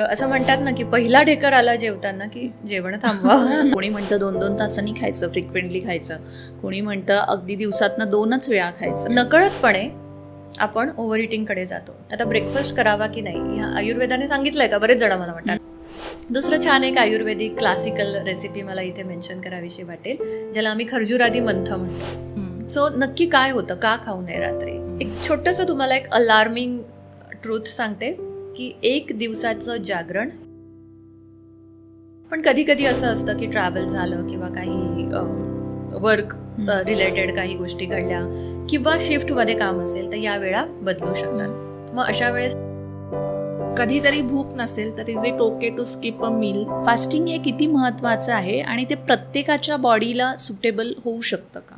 असं म्हणतात ना की पहिला ढेकर आला जेवताना की जेवण थांबवा. कोणी म्हणतं 2-2 तासांनी खायचं, फ्रिक्वेंटली खायचं. कोणी म्हणतं अगदी दिवसातनं 2च वेळा खायचं. नकळतपणे आपण ओव्हर इटिंगकडे जातो. आता ब्रेकफास्ट करावा की नाही ह्या आयुर्वेदाने सांगितलंय का? बरेच जण मला म्हणतात. दुसरं छान एक आयुर्वेदिक क्लासिकल रेसिपी मला इथे मेन्शन करावीशी वाटेल, ज्याला आम्ही खर्जुरादी मंथ म्हणतो. सो नक्की काय होतं, का खाऊ नये रात्री? एक छोटंसं तुम्हाला एक अलार्मिंग ट्रूथ सांगते की 1 दिवसाचं जागरण. पण कधी कधी असं असतं की ट्रॅव्हल झालं किंवा काही वर्क रिलेटेड काही गोष्टी घडल्या किंवा शिफ्टमध्ये काम असेल तर या वेळा बदलू शकतात. मग अशा वेळेस कधीतरी भूक नसेल तर is it okay to skip a meal? Fasting हे किती महत्त्वाचं आहे आणि ते प्रत्येकाच्या बॉडीला सुटेबल होऊ शकतं का?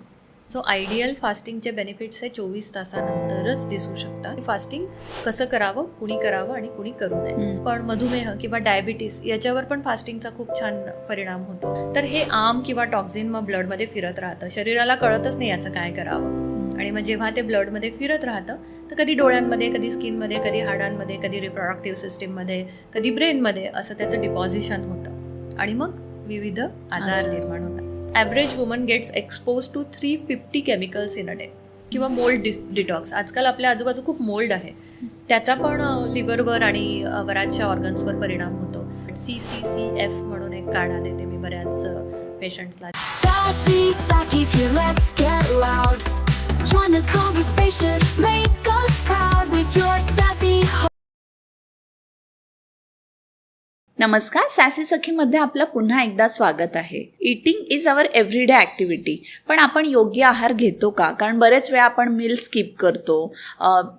सो आयडियल फास्टिंगचे बेनिफिट्स हे 24 तासानंतरच दिसू शकतात. फास्टिंग कसं करावं, कुणी करावं आणि कुणी करू नये. पण मधुमेह किंवा डायबिटीस याच्यावर पण फास्टिंगचा खूप छान परिणाम होतो. तर हे आर्म किंवा टॉक्झिन मग ब्लडमध्ये फिरत राहतं, शरीराला कळतच नाही याचं काय करावं. आणि मग जेव्हा ते ब्लडमध्ये फिरत राहतं तर कधी डोळ्यांमध्ये, कधी स्किनमध्ये, कधी हाडांमध्ये, कधी रिप्रोडक्टिव्ह सिस्टीममध्ये, कधी ब्रेनमध्ये असं त्याचं डिपॉझिशन होतं आणि मग विविध आजार निर्माण होतात. Average woman gets expose to 350 chemicals in a day. किंवा मोल्ड डिटॉक्स. आजकाल आपल्या आजूबाजू खूप मोल्ड आहे, त्याचा पण लिव्हरवर आणि बऱ्याचशा ऑर्गन्सवर परिणाम होतो. CCCF म्हणून एक काढा देते मी बऱ्याच पेशंट्सला. Sassy Sakis here, let's get loud. Join the conversation, make us proud with your sassy. नमस्कार, सॅसी सखीमध्ये आपलं पुन्हा एकदा स्वागत आहे. Eating is our everyday activity. पण आपण योग्य आहार घेतो का? कारण बरेच वेळा आपण मील स्किप करतो,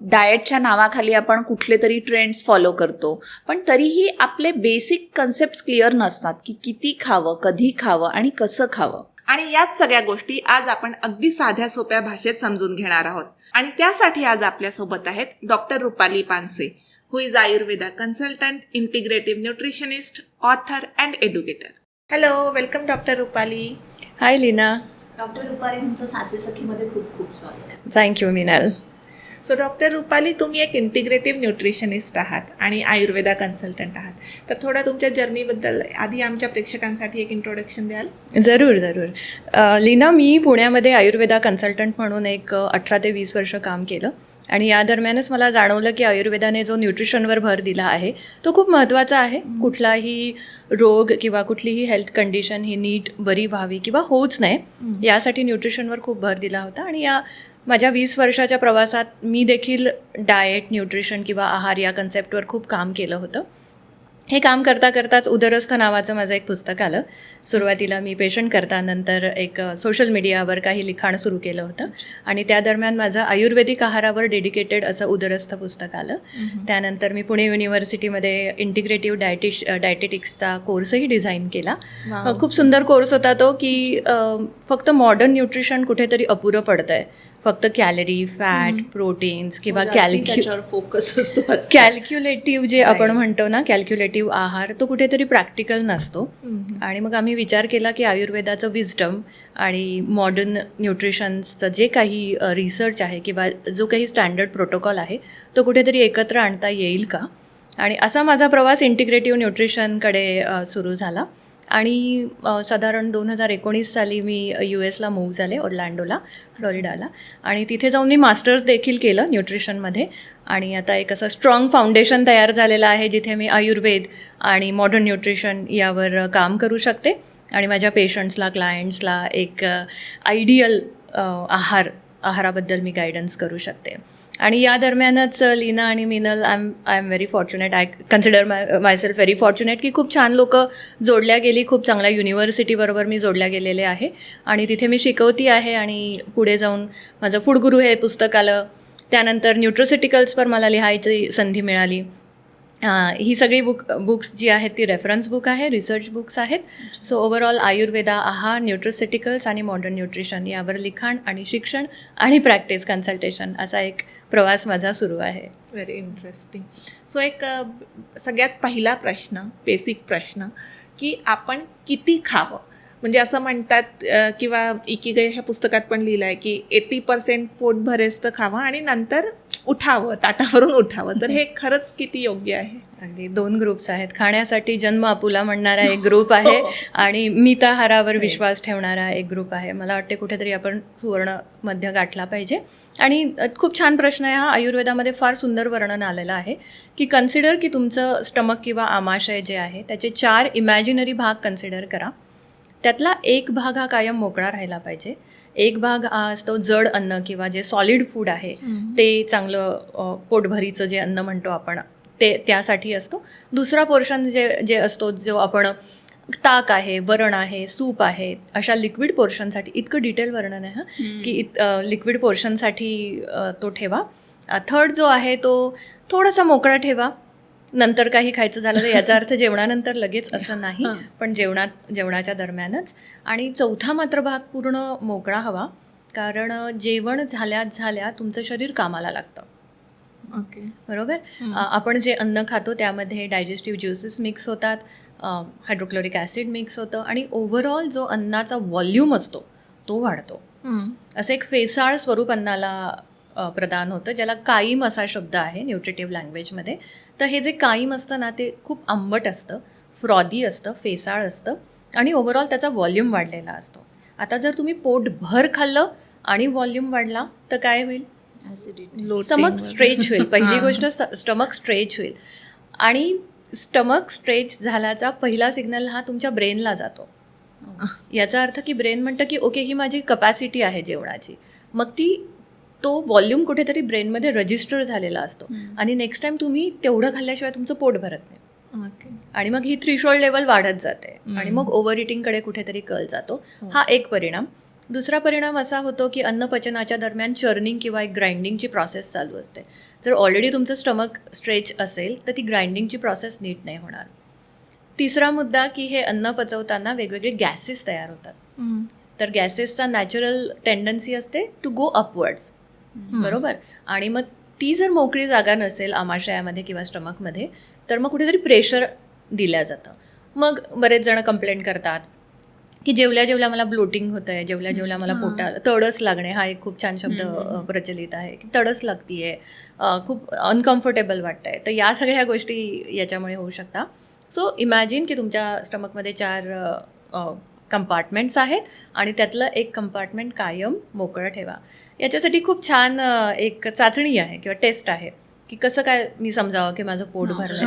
डाएटच्या नावाखाली आपण कुठले तरी ट्रेंड्स फॉलो करतो, पण तरीही आपले बेसिक कन्सेप्ट्स क्लिअर नसतात की किती खावं, कधी खावं आणि कसं खावं. आणि याच सगळ्या गोष्टी आज आपण अगदी साध्या सोप्या भाषेत समजून घेणार आहोत. आणि त्यासाठी आज आपल्यासोबत आहेत doctor Rupali Panse, who is Ayurveda consultant, integrative nutritionist, author and educator. Hello, welcome Dr. Rupali. High Leena. Doctor Rupali, तुमचं सासी सखीमध्ये खूप खूप स्वागत. थँक्यू मिनाल. सो डॉक्टर रुपाली, तुम्ही एक इंटिग्रेटिव्ह न्यूट्रिशनिस्ट आहात आणि आयुर्वेदा कन्सल्टंट आहात. तर थोडा तुमच्या जर्नीबद्दल आधी आमच्या प्रेक्षकांसाठी एक इंट्रोडक्शन द्याल? जरूर जरूर. लीना, मी पुण्यामध्ये आयुर्वेदा कन्सल्टंट म्हणून एक 18 ते 20 वर्ष काम केलं आणि या दरम्यानच मला जाणवलं की आयुर्वेदाने जो न्यूट्रिशनवर भर दिला आहे तो खूप महत्त्वाचा आहे. कुठलाही रोग किंवा कुठलीही हेल्थ कंडिशन ही नीट बरी व्हावी किंवा होऊच नये यासाठी न्यूट्रिशनवर खूप भर दिला होता. आणि या माझ्या 20 वर्षाच्या प्रवासात मी देखील डाएट, न्यूट्रिशन किंवा आहार या कन्सेप्टवर खूप काम केलं होतं. हे काम करता करताच उदरस्थ नावाचं माझं एक पुस्तक आलं. सुरुवातीला मी पेशंट करता, नंतर एक सोशल मीडियावर काही लिखाण सुरू केलं होतं आणि त्या दरम्यान माझं आयुर्वेदिक आहारावर डेडिकेटेड असं उदरस्थ पुस्तक आलं. त्यानंतर मी पुणे युनिव्हर्सिटीमध्ये इंटिग्रेटिव्ह डायटेटिक्सचा कोर्सही डिझाईन केला. खूप सुंदर कोर्स होता तो, की फक्त मॉडर्न न्यूट्रिशन कुठेतरी अपुरं पडतं आहे. फक्त कॅलरी, फॅट, प्रोटीन्स किंवा फोकस असतो. कॅल्क्युलेटिव्ह जे आपण म्हणतो ना, कॅल्क्युलेटिव्ह आहार, तो कुठेतरी प्रॅक्टिकल नसतो. आणि मग आम्ही विचार केला की आयुर्वेदाचं विजडम आणि मॉडर्न न्यूट्रिशन्सचं जे काही रिसर्च आहे किंवा जो काही स्टँडर्ड प्रोटोकॉल आहे तो कुठेतरी एकत्र आणता येईल का. आणि असा माझा प्रवास इंटिग्रेटिव्ह न्यूट्रिशनकडे सुरू झाला. आणि साधारण 2019 साली मी US मूव्ह झाले, ऑर्लँडोला, फ्लोरिडाला. आणि तिथे जाऊन मी मास्टर्स देखील केलं न्यूट्रिशनमध्ये. आणि आता एक असं स्ट्रॉंग फाउंडेशन तयार झालेलं आहे जिथे मी आयुर्वेद आणि मॉडर्न न्यूट्रिशन यावर काम करू शकते आणि माझ्या पेशंट्सला, क्लायंट्सला एक आयडियल आहाराबद्दल मी गायडन्स करू शकते. आणि या दरम्यानच लीना आणि Minal, I am very fortunate, I consider myself very fortunate की खूप छान लोक जोडल्या गेली. खूप चांगल्या युनिव्हर्सिटीबरोबर मी जोडल्या गेलेले आहे आणि तिथे मी शिकवती आहे. आणि पुढे जाऊन माझं फूड गुरु हे पुस्तक आलं. त्यानंतर न्यूट्रोसिटिकल्सवर मला लिहायची संधी मिळाली. ही सगळी बुक्स जी आहेत ती रेफरन्स बुक आहे, रिसर्च बुक्स आहेत. सो ओव्हरऑल आयुर्वेदा, आहार, न्यूट्रोसिटिकल्स आणि मॉडर्न न्यूट्रिशन यावर लिखाण आणि शिक्षण आणि प्रॅक्टिस, कन्सल्टेशन असा एक प्रवास माझा सुरू आहे. Very interesting. सो एक सगळ्यात पहिला प्रश्न, बेसिक प्रश्न, की आपण किती खावं? म्हणजे असं म्हणतात किंवा इकिगाई ह्या पुस्तकात पण लिहिलं आहे की 80% पोट भरेस्त खावं आणि नंतर उठावं, ताटावरून उठावं. तर हे खरंच किती योग्य आहे. अगदी 2 ग्रुप्स आहेत. खाण्यासाठी जन्म आपुला म्हणणारा एक ग्रुप आहे आणि मिताहारावर विश्वास ठेवणारा एक ग्रुप आहे. मला वाटते कुठेतरी आपण सुवर्ण मध्य गाठला पाहिजे. आणि खूप छान प्रश्न आहे हा. आयुर्वेदामध्ये फार सुंदर वर्णन आलेलं आहे की कन्सिडर की तुमचं स्टमक किंवा आमाशय जे आहे त्याचे 4 इमॅजिनरी भाग कन्सिडर करा. त्यातला एक भाग हा कायम मोकळा राहिला पाहिजे. एक भाग हा असतो जड अन्न किंवा जे सॉलिड फूड आहे ते चांगलं पोटभरीचं जे अन्न म्हणतो आपण ते त्यासाठी असतो. दुसरा पोर्शन जे असतो जो आपण ताक आहे, वरण आहे, सूप आहे, अशा लिक्विड पोर्शनसाठी इतकं डिटेल वर्णन आहे की लिक्विड पोर्शनसाठी तो ठेवा. थर्ड जो आहे तो थोडासा मोकळा ठेवा. नंतर काही खायचं झालं तर याचा अर्थ जेवणानंतर लगेच असं नाही, पण जेवणाच्या दरम्यानच. आणि चौथा मात्र भाग पूर्ण मोकळा हवा, कारण जेवण झाल्या तुमचं शरीर कामाला लागतं. ओके. बरोबर. आपण जे अन्न खातो त्यामध्ये डायजेस्टिव्ह ज्युसेस मिक्स होतात, हायड्रोक्लोरिक ॲसिड मिक्स होतं आणि ओव्हरऑल जो अन्नाचा व्हॉल्यूम असतो तो वाढतो. असं एक फेसाळ स्वरूप अन्नाला प्रदान होतं, ज्याला कायम असा शब्द आहे न्यूट्रिटिव्ह लँग्वेजमध्ये. तर हे जे कायम असतं ना ते खूप आंबट असतं, फ्रॉदी असतं, फेसाळ असतं आणि ओव्हरऑल त्याचा व्हॉल्यूम वाढलेला असतो. आता जर तुम्ही पोटभर खाल्लं आणि व्हॉल्यूम वाढला तर काय होईल? स्टमक स्ट्रेच होईल. पहिली गोष्ट स्टमक स्ट्रेच होईल. आणि स्टमक स्ट्रेच झाल्याचा पहिला सिग्नल हा तुमच्या ब्रेनला जातो. याचा अर्थ की ब्रेन म्हणतं की ओके ही माझी कपॅसिटी आहे जेवणाची. मग तो व्हॉल्यूम कुठेतरी ब्रेनमध्ये रजिस्टर झालेला असतो आणि नेक्स्ट टाइम तुम्ही तेवढं खाल्ल्याशिवाय तुमचं पोट भरत नाही. आणि मग ही थ्रीशोल्ड लेवल वाढत जाते आणि मग ओव्हर इटिंगकडे कुठेतरी कल जातो. हा एक परिणाम. दुसरा परिणाम असा होतो की अन्नपचनाच्या दरम्यान चर्निंग किंवा एक ग्राइंडिंगची प्रोसेस चालू असते. जर ऑलरेडी तुमचं स्टमक स्ट्रेच असेल तर ती ग्राइंडिंगची प्रोसेस नीट नाही होणार. तिसरा मुद्दा की हे अन्न पचवताना वेगवेगळे गॅसेस तयार होतात. तर गॅसेसचा नॅचरल टेंडन्सी असते टू गो अपवर्ड्स. बरोबर. आणि मग ती जर मोकळी जागा नसेल आमाशयामध्ये किंवा स्टमकमध्ये तर मग कुठेतरी प्रेशर दिलं जातं. मग बरेच जण कंप्लेंट करतात की जेवल्या मला ब्लोटिंग होतं आहे, जेवल्या मला पोटाला तडस लागणे, हा एक खूप छान शब्द प्रचलित आहे की तडस लागतीये, खूप अनकम्फर्टेबल वाटतं आहे. तर या सगळ्या गोष्टी याच्यामुळे होऊ शकतात. सो इमॅजिन की तुमच्या स्टमकमध्ये 4 कंपार्टमेंट्स आहेत आणि त्यातलं एक कंपार्टमेंट कायम मोकळं ठेवा. याच्यासाठी खूप छान एक चाचणी आहे किंवा टेस्ट आहे की कसं काय मी समजावं की माझं पोट भरलंय.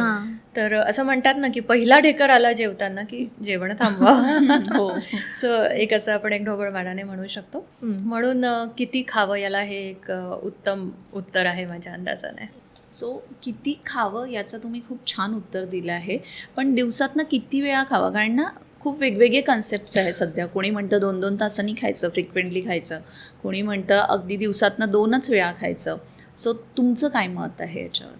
तर असं म्हणतात ना की पहिला ढेकर आला जेवताना की जेवण थांबवा. सो एक असं आपण एक ढोबळमानाने म्हणू शकतो. म्हणून किती खावं याला हे एक उत्तम उत्तर आहे माझ्या अंदाजाने. सो किती खावं याचं तुम्ही खूप छान उत्तर दिलं आहे. पण दिवसातनं किती वेळा खावं, कारण ना खूप वेगवेगळे कन्सेप्ट्स आहे सध्या. कोणी म्हणतं 2-2 तासांनी खायचं, फ्रिक्वेंटली खायचं. कोणी म्हणतं अगदी दिवसातनं 2च वेळा खायचं. सो तुमचं काय मत आहे याच्यावर?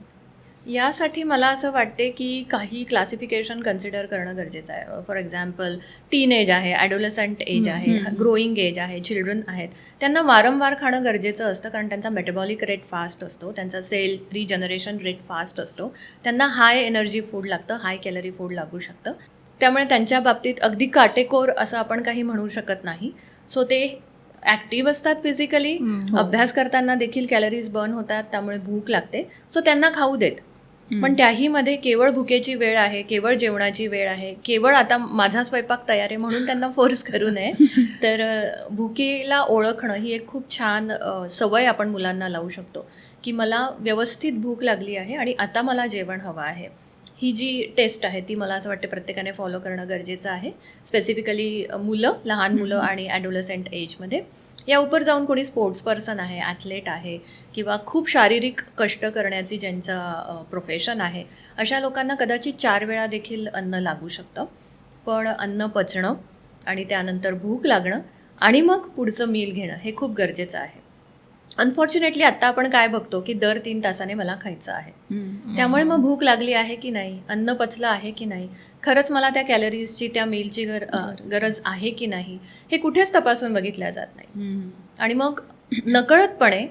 यासाठी मला असं वाटते की काही क्लासिफिकेशन कन्सिडर करणं गरजेचं आहे. फॉर एक्झाम्पल टीन एज आहे, ॲडोलसंट एज आहे, ग्रोईंग एज आहे, चिल्ड्रन आहेत. त्यांना वारंवार खाणं गरजेचं असतं कारण त्यांचा मेटाबॉलिक रेट फास्ट असतो, त्यांचा सेल रिजनरेशन रेट फास्ट असतो. त्यांना हाय एनर्जी फूड लागतं, हाय कॅलरी फूड लागू शकतं. त्यामुळे त्यांच्या बाबतीत अगदी काटेकोर असं आपण काही म्हणू शकत नाही. सो ते ॲक्टिव्ह असतात फिजिकली, अभ्यास करताना देखील कॅलरीज बर्न होतात, त्यामुळे भूक लागते. सो त्यांना खाऊ देत. पण त्याही मध्ये केवळ भुकेची वेळ आहे, केवळ जेवणाची वेळ आहे, केवळ आता माझा स्वयंपाक तयार आहे म्हणून त्यांना फोर्स करू नये. तर भुकेला ओळखणं ही एक खूप छान सवय आपण मुलांना लावू शकतो की मला व्यवस्थित भूक लागली आहे आणि आता मला जेवण हवं आहे. ही जी टेस्ट आहे ती मला असं वाटतं प्रत्येकाने फॉलो करणं गरजेचं आहे. स्पेसिफिकली लहान मुलं आणि ॲडोलसंट एजमध्ये. या उपर जाऊन कोणी स्पोर्ट्स पर्सन आहे, ॲथलेट आहे किंवा खूप शारीरिक कष्ट करण्याची ज्यांचा प्रोफेशन आहे, अशा लोकांना कदाचित 4 वेळा देखील अन्न लागू शकतं. पण अन्न पचणं आणि त्यानंतर भूक लागणं आणि मग पुढचं मील घेणं हे खूप गरजेचं आहे. अनफॉर्च्युनेटली आत्ता आपण काय बघतो की दर 3 तासाने मला खायचं आहे. त्यामुळे मग भूक लागली आहे की नाही, अन्न पचलं आहे की नाही, खरंच मला त्या कॅलरीजची त्या मीलची गरज आहे की नाही, हे कुठेच तपासून बघितल्या जात नाही. आणि मग नकळतपणे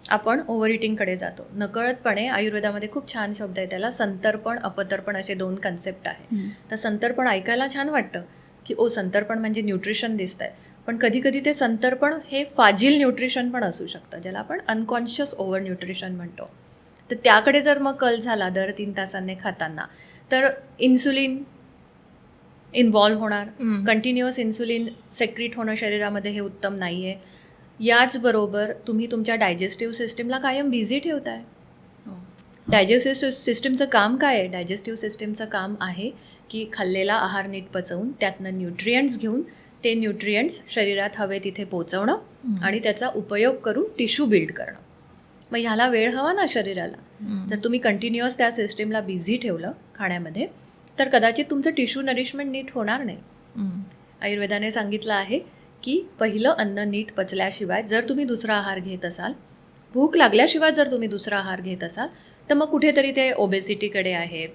आपण ओव्हर इटिंगकडे जातो. नकळतपणे आयुर्वेदामध्ये खूप छान शब्द आहे त्याला, संतर्पण अपतर्पण असे 2 कन्सेप्ट आहे. तर संतर्पण ऐकायला छान वाटतं की संतर्पण म्हणजे न्यूट्रिशन दिसतंय, पण कधी कधी ते संतर्पण हे फाजील न्यूट्रिशन पण असू शकतं, ज्याला आपण अनकॉन्शियस ओव्हर न्यूट्रिशन म्हणतो. तर त्याकडे जर मग कल झाला दर 3 तासांनी खाताना, तर इन्सुलिन इन्व्हॉल्व्ह होणार. कंटिन्युअस इन्सुलिन सेक्रीट होणं शरीरामध्ये हे उत्तम नाही आहे. याचबरोबर तुम्ही तुमच्या डायजेस्टिव्ह सिस्टीमला कायम बिझी ठेवताय. डायजेस्टिव्ह सिस्टीमचं काम काय आहे? डायजेस्टिव्ह सिस्टीमचं काम आहे की खाल्लेला आहार नीट पचवून त्यातनं न्यूट्रियंट्स घेऊन ते न्यूट्रियंट्स शरीरात हवे तिथे पोचवणं आणि त्याचा उपयोग करून टिश्यू बिल्ड करणं. मग ह्याला वेळ हवा ना शरीराला. जर तुम्ही कंटिन्युअस त्या सिस्टीमला बिझी ठेवलं खाण्यामध्ये, तर कदाचित तुमचं टिश्यू नरिशमेंट नीट होणार नाही. आयुर्वेदाने सांगितलं आहे की पहिलं अन्न नीट पचल्याशिवाय जर तुम्ही दुसरा आहार घेत असाल, भूक लागल्याशिवाय जर तुम्ही दुसरा आहार घेत असाल, तर मग कुठेतरी ते ओबेसिटीकडे आहे,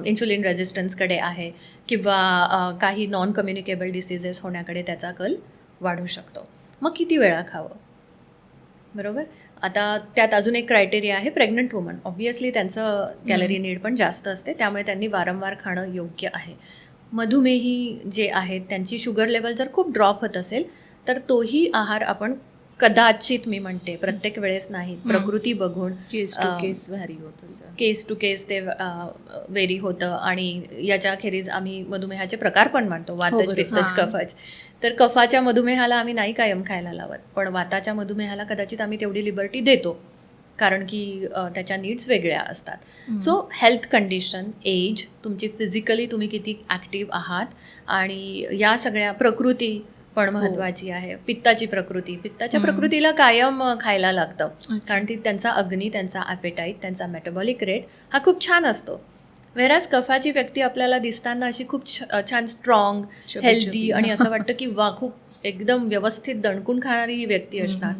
इन्शुलिन रेझिस्टन्सकडे आहे, किंवा काही नॉन कम्युनिकेबल डिसीजेस होण्याकडे त्याचा कल वाढू शकतो. मग किती वेळा खावं? बरोबर. आता त्यात अजून एक क्रायटेरिया आहे, प्रेग्नंट वुमन. ऑब्व्हियसली त्यांचं कॅलरी नीड पण जास्त असते, त्यामुळे त्यांनी वारंवार खाणं योग्य आहे. मधुमेही जे आहेत त्यांची शुगर लेवल जर खूप ड्रॉप होत असेल, तर तोही आहार आपण कदाचित, मी म्हणते प्रत्येक वेळेस नाही, प्रकृती बघून, केस टू केस व्हॅरी होत असं. केस टू केस ते व्हेरी होतं. आणि याच्याखेरीज आम्ही मधुमेहाचे प्रकार पण मानतो, वातज, पित्तज, कफज. तर कफाच्या मधुमेहाला आम्ही नाही कायम खायला लावत, पण वाताच्या मधुमेहाला कदाचित आम्ही तेवढी लिबर्टी देतो, कारण की त्याच्या नीड्स वेगळ्या असतात. सो हेल्थ कंडिशन, एज, तुमची फिजिकली तुम्ही किती ॲक्टिव्ह आहात, आणि या सगळ्या, प्रकृती पण महत्त्वाची आहे. पित्ताची प्रकृती, पित्ताच्या प्रकृतीला कायम खायला लागतं, कारण ती त्यांचा अग्नी, त्यांचा ॲपेटाईट, त्यांचा मेटाबॉलिक रेट हा खूप छान असतो. व्हेराज कफाची व्यक्ती आपल्याला दिसताना अशी खूप छान स्ट्रॉंग, हेल्दी, आणि असं वाटतं की वा, खूप एकदम व्यवस्थित दणकून खाणारी ही व्यक्ती असणार,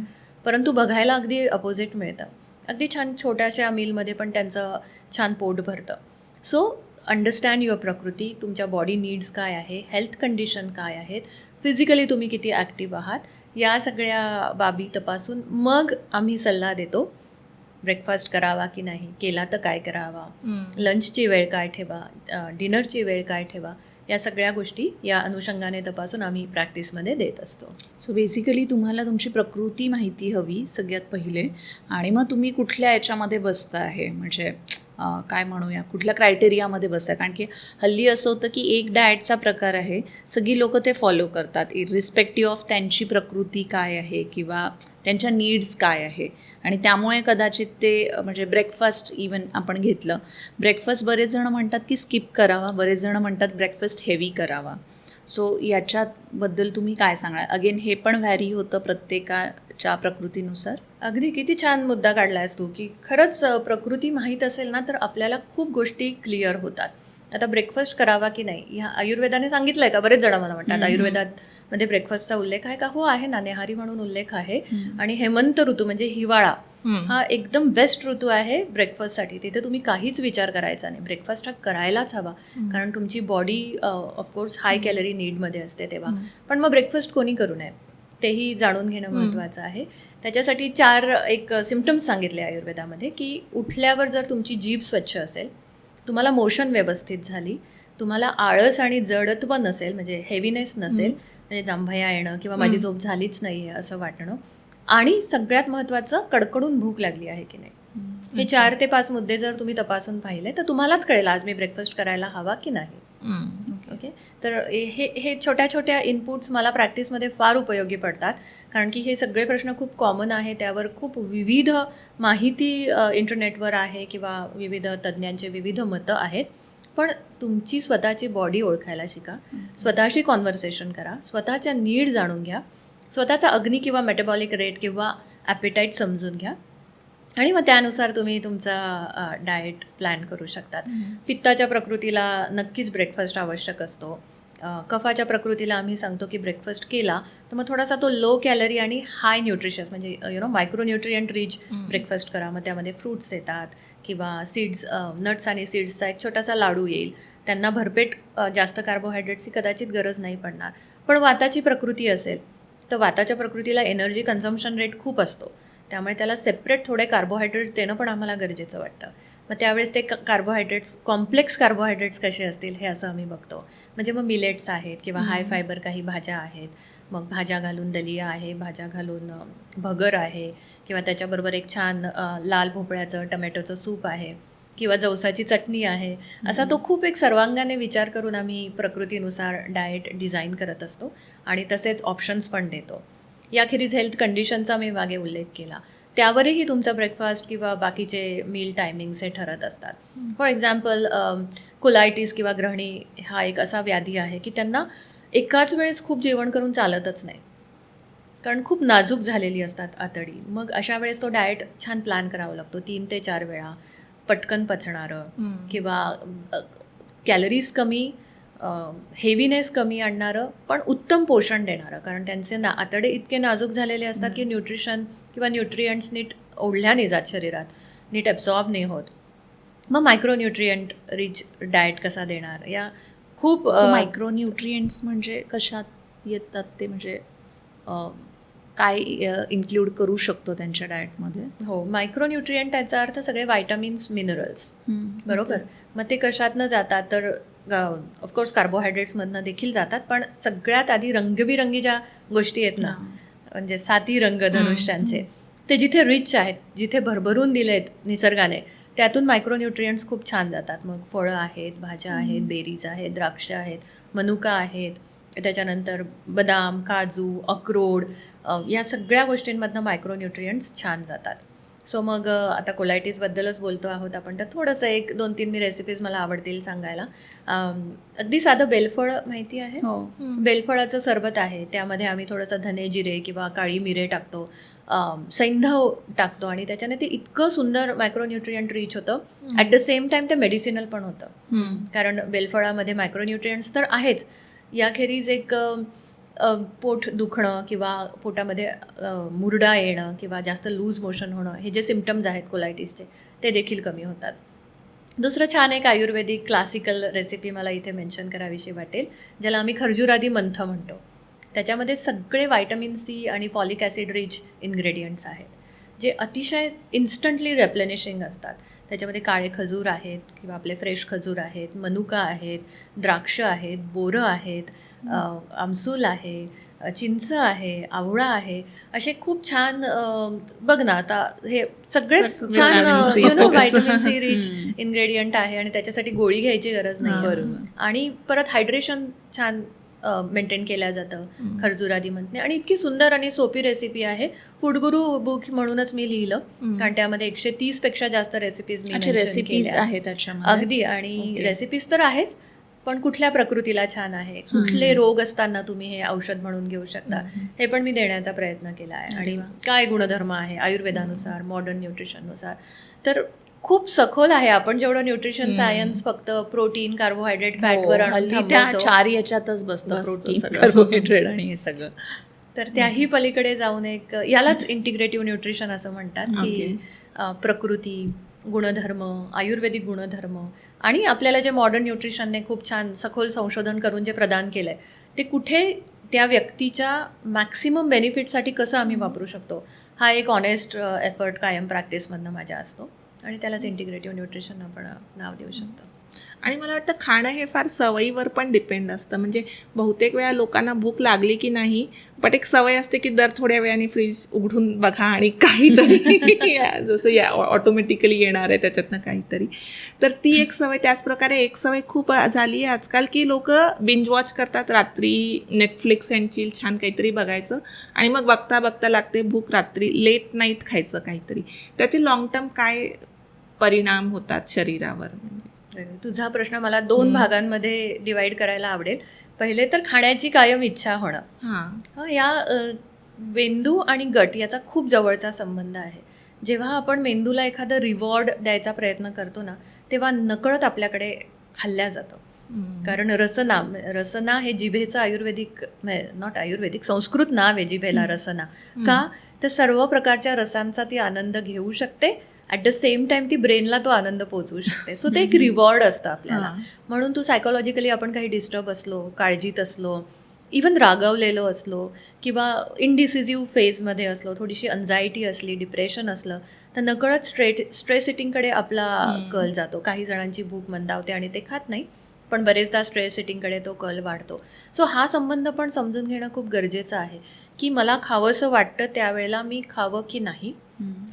परंतु बघायला अगदी अपोजिट मिळतं. अगदी छान छोट्याशा मीलमध्ये पण त्यांचं छान पोट भरतं. सो अंडरस्टँड युअर प्रकृती, तुमच्या बॉडी नीड्स काय आहे, हेल्थ कंडिशन काय आहेत, फिजिकली तुम्ही किती ॲक्टिव्ह आहात, या सगळ्या बाबी तपासून मग आम्ही सल्ला देतो. ब्रेकफास्ट करावा की नाही, केला तर काय करावा, लंचची वेळ काय ठेवा, डिनरची वेळ काय ठेवा, या सगळ्या गोष्टी या अनुषंगाने तपासून आम्ही प्रॅक्टिसमध्ये देत असतो. सो बेसिकली तुम्हाला तुमची प्रकृती माहिती हवी सगळ्यात पहिले, आणि मग तुम्ही कुठल्या याच्यामध्ये बसता आहे, म्हणजे काय म्हणूया, कुठल्या क्रायटेरियामध्ये बसता. कारण की हल्ली असं होतं की एक डाएटचा प्रकार आहे, सगळी लोकं ते फॉलो करतात, इरिस्पेक्टिव्ह ऑफ त्यांची प्रकृती काय आहे किंवा त्यांच्या नीड्स काय आहे. आणि त्यामुळे कदाचित ते, म्हणजे ब्रेकफास्ट इवन आपण घेतलं, ब्रेकफास्ट बरेच जण म्हणतात की स्किप करावा, बरेच जण म्हणतात ब्रेकफास्ट हेवी करावा. सो याच्याबद्दल तुम्ही काय सांगणार? अगेन हे पण व्हॅरी होतं प्रत्येकाच्या प्रकृतीनुसार. अगदी किती छान मुद्दा काढलायस तू, की खरंच प्रकृती माहीत असेल ना, तर आपल्याला खूप गोष्टी क्लिअर होतात. आता ब्रेकफास्ट करावा की नाही, ह्या आयुर्वेदाने सांगितलं आहे का? बरेच जण मला म्हणतात आयुर्वेदात मध्ये ब्रेकफास्टचा उल्लेख आहे का? हो आहे ना, नेहारी म्हणून उल्लेख आहे. आणि हेमंत ऋतू म्हणजे हिवाळा हा एकदम बेस्ट ऋतू आहे ब्रेकफास्टसाठी. तिथे तुम्ही काहीच विचार करायचा नाही, ब्रेकफास्ट हा करायलाच हवा, कारण तुमची बॉडी ऑफकोर्स हाय कॅलरी नीडमध्ये असते तेव्हा. पण मग ब्रेकफास्ट कोणी करू नये तेही जाणून घेणं महत्त्वाचं आहे. त्याच्यासाठी 4 एक सिम्पटम्स सांगितले आयुर्वेदामध्ये, की उठल्यावर जर तुमची जीभ स्वच्छ असेल, तुम्हाला मोशन व्यवस्थित झाली, तुम्हाला आळस आणि जडत्व नसेल, म्हणजे हेवीनेस नसेल, म्हणजे जांभया येणं किंवा माझी झोप झालीच नाही आहे असं वाटणं, आणि सगळ्यात महत्त्वाचं कडकडून भूक लागली आहे की नाही. हे 4 ते 5 मुद्दे जर तुम्ही तपासून पाहिले, तर तुम्हालाच कळेल आज मी ब्रेकफास्ट करायला हवा की नाही. ओके. तर हे छोट्या छोट्या इनपुट्स मला प्रॅक्टिसमध्ये फार उपयोगी पडतात, कारण की हे सगळे प्रश्न खूप कॉमन आहे, त्यावर खूप विविध माहिती इंटरनेटवर आहे किंवा विविध तज्ज्ञांचे विविध मतं आहेत. पण तुमची स्वतःची बॉडी ओळखायला शिका, स्वतःशी कॉन्व्हर्सेशन करा, स्वतःच्या नीड जाणून घ्या, स्वतःचा अग्नी किंवा मेटाबॉलिक रेट किंवा ॲपेटाईट समजून घ्या, आणि मग त्यानुसार तुम्ही तुमचा डाएट प्लॅन करू शकतात. पित्ताच्या प्रकृतीला नक्कीच ब्रेकफास्ट आवश्यक असतो. कफाच्या प्रकृतीला आम्ही सांगतो की ब्रेकफास्ट केला तर मग थोडासा तो लो कॅलरी आणि हाय न्यूट्रिशियस, म्हणजे मायक्रोन्यूट्रियंट रिच ब्रेकफास्ट करा. मग त्यामध्ये फ्रूट्स येतात किंवा सीड्स, नट्स आणि सीड्सचा एक छोटासा लाडू येईल. त्यांना भरपेट जास्त कार्बोहायड्रेट्सची कदाचित गरज नाही पडणार. पण वाताची प्रकृती असेल तर वाताच्या प्रकृतीला एनर्जी कन्झम्पशन रेट खूप असतो, त्यामुळे त्याला सेपरेट थोडे कार्बोहायड्रेट्स देणं पण आम्हाला गरजेचं वाटतं. मग त्यावेळेस ते कार्बोहायड्रेट्स, कॉम्प्लेक्स कार्बोहायड्रेट्स कसे असतील हे असं आम्ही बघतो. म्हणजे मग मिलेट्स आहेत किंवा हाय फायबर काही भाज्या आहेत, मग भाज्या घालून दलिया आहे, भाज्या घालून भगर आहे, किंवा त्याच्याबरोबर एक छान लाल भोपळ्याचं टमॅटोचं सूप आहे, किंवा जवसाची चटणी आहे. असा तो खूप एक सर्वांगाने विचार करून आम्ही प्रकृतीनुसार डाएट डिझाईन करत असतो आणि तसेच ऑप्शन्स पण देतो. याखेरीज हेल्थ कंडिशनचा मी मागे उल्लेख केला, त्यावरही तुमचा ब्रेकफास्ट किंवा बाकीचे मील टायमिंग्स हे ठरत असतात. फॉर एक्झाम्पल कोलायटिस किंवा ग्रहणी हा एक असा व्याधी आहे की त्यांना एकाच वेळेस खूप जेवण करून चालतच नाही, कारण खूप नाजूक झालेली असतात आतडी. मग अशा वेळेस तो डाएट छान प्लॅन करावा लागतो, 3 ते 4 वेळा, पटकन पचणारं किंवा कॅलरीज कमी, हेवीनेस कमी आणणारं पण उत्तम पोषण देणारं, कारण त्यांचे आतडे इतके नाजूक झालेले असतात की न्यूट्रिशन किंवा न्यूट्रियंट्स नीट ओढल्या नाही जात शरीरात, नीट ॲब्सॉर्ब नाही होत. मग मायक्रोन्यूट्रियंट रिच डाएट कसा देणार, या खूप मायक्रोन्यूट्रिएंट्स म्हणजे कशात येतात ते, म्हणजे काय इन्क्लूड करू शकतो त्यांच्या डाएटमध्ये? हो, मायक्रोन्यूट्रियंट याचा अर्थ सगळे व्हायटामिन्स, मिनरल्स, बरोबर. मग ते कशातनं जातात तर ऑफकोर्स कार्बोहायड्रेट्समधनं देखील जातात, पण सगळ्यात आधी रंगबिरंगी ज्या गोष्टी आहेत ना, म्हणजे 7 रंग धनुष्यांचे, ते जिथे रिच आहेत, जिथे भरभरून दिलेत निसर्गाने, त्यातून मायक्रोन्यूट्रियंट्स खूप छान जातात. मग फळं आहेत, भाज्या आहेत, बेरीज आहेत, द्राक्ष आहेत, मनुका आहेत, त्याच्यानंतर बदाम, काजू, अक्रोड, या सगळ्या गोष्टींमधनं मायक्रोन्यूट्रियंट्स छान जातात. सो मग आता कोलायटिसबद्दलच बोलतो आहोत आपण, तर थोडंसं 1-2-3 मी रेसिपीज मला आवडतील सांगायला. अगदी साधं बेलफळ माहिती आहे? बेलफळाचं सरबत आहे, त्यामध्ये आम्ही थोडंसं धने जिरे किंवा काळी मिरे टाकतो, सैंधव टाकतो, आणि त्याच्याने ते इतकं सुंदर मायक्रोन्यूट्रियंट रिच होतं. ॲट द सेम टाईम ते मेडिसिनल पण होतं, कारण बेलफळामध्ये मायक्रोन्यूट्रियंट्स तर आहेच, याखेरीज एक पोट दुखणं किंवा पोटामध्ये मुरडा येणं किंवा जास्त लूज मोशन होणं, हे जे सिम्पटम्स आहेत कोलायटिसचे, ते देखील कमी होतात. दुसरं छान एक आयुर्वेदिक क्लासिकल रेसिपी मला इथे मेन्शन करावीशी वाटेल, ज्याला आम्ही खर्जुरादी मंथ म्हणतो. त्याच्यामध्ये सगळे व्हायटमिन सी आणि फॉलिक ॲसिड रिच इन्ग्रेडियंट्स आहेत, जे अतिशय इन्स्टंटली रेप्लेनिशिंग असतात. त्याच्यामध्ये काळे खजूर आहेत किंवा आपले फ्रेश खजूर आहेत, मनुका आहेत, द्राक्ष आहेत, बोरं आहेत, आमसूल आहे, चिंच आहे, आवळा आहे, असे खूप छान, बघ ना आता हे सगळेच छान व्हायटमिन सी रिच इन्ग्रेडियंट आहे, आणि त्याच्यासाठी गोळी घ्यायची गरज नाही, आणि परत हायड्रेशन छान मेंटेन केल्या जातं खर्जुरादी मंथने. आणि इतकी सुंदर आणि सोपी रेसिपी आहे. फूडगुरू बुक म्हणूनच मी लिहिलं, कारण त्यामध्ये 130 पेक्षा जास्त रेसिपीज मी मेन्शन केल्या आहेत त्याच्यामध्ये. अगदी, आणि रेसिपीज तर आहेच, पण कुठल्या प्रकृतीला छान आहे, कुठले रोग असताना तुम्ही हे औषध म्हणून घेऊ शकता, हे पण मी देण्याचा प्रयत्न केला आहे. आणि काय गुणधर्म आहे आयुर्वेदानुसार, मॉडर्न न्यूट्रिशननुसार, तर खूप सखोल आहे. आपण जेवढं न्यूट्रिशन सायन्स फक्त प्रोटीन, कार्बोहायड्रेट, फॅटवर आणून त्या 4 याच्यातच बसतं, प्रोटीन, कार्बोहायड्रेट आणि हे सगळं. तर त्याही पलीकडे जाऊन एक, यालाच इंटिग्रेटिव्ह न्यूट्रिशन असं म्हणतात, की प्रकृती, गुणधर्म, आयुर्वेदिक गुणधर्म, आणि आपल्याला जे मॉडर्न न्यूट्रिशनने खूप छान सखोल संशोधन करून जे प्रदान केलं आहे, ते कुठे त्या व्यक्तीच्या मॅक्सिमम बेनिफिटसाठी कसं आम्ही वापरू शकतो, हा एक ऑनेस्ट एफर्ट कायम प्रॅक्टिसमधनं माझ्या असतो, आणि त्यालाच इंटिग्रेटिव्ह न्यूट्रिशन आपण नाव देऊ शकतो. आणि मला वाटतं खाणं हे फार सवयीवर पण डिपेंड असतं. म्हणजे बहुतेक वेळा लोकांना भूक लागली की नाही, पण एक सवय असते की दर थोड्या वेळाने फ्रीज उघडून बघा आणि काहीतरी जसं ऑटोमॅटिकली येणार आहे त्याच्यातनं काहीतरी. तर ती एक सवय. त्याचप्रकारे एक सवय खूप झाली आहे आजकाल, की लोक बिंज वॉच करतात रात्री, नेटफ्लिक्स अँड चिल छान काहीतरी बघायचं, आणि मग बघता बघता लागते भूक, रात्री लेट नाईट खायचं काहीतरी. त्याचे लॉंग टर्म काय परिणाम होतात शरीरावर? म्हणजे तुझा प्रश्न मला 2 भागांमध्ये डिवाइड करायला आवडेल. पहिले तर खाण्याची कायम इच्छा होणं. या मेंदू आणि गट याचा खूप जवळचा संबंध आहे. जेव्हा आपण मेंदूला एखादं रिवॉर्ड द्यायचा प्रयत्न करतो ना, तेव्हा नकळत आपल्याकडे खाल्ल्या जातं. कारण रसना हे जिभेचं आयुर्वेदिक, नॉट आयुर्वेदिक, संस्कृत नाव आहे जिभेला रसना. का तर सर्व प्रकारच्या रसांचा ती आनंद घेऊ शकते, ॲट द सेम टाईम ती ब्रेनला तो आनंद पोचवू शकते. सो ते एक रिवॉर्ड असतं आपल्याला. म्हणून तू सायकोलॉजिकली आपण काही डिस्टर्ब असलो, काळजीत असलो, इवन रागवलेलो असलो, किंवा इनडिसिजिव्ह फेजमध्ये असलो, थोडीशी अनझायटी असली, डिप्रेशन असलं, तर नकळत स्ट्रेस इटिंगकडे आपला कल जातो. काही जणांची भूक मंदावते आणि ते खात नाही, पण बरेचदा स्ट्रेस इटिंगकडे तो कल वाढतो. सो हा संबंध पण समजून घेणं खूप गरजेचं आहे की मला खावंसं वाटतं त्यावेळेला मी खावं की नाही.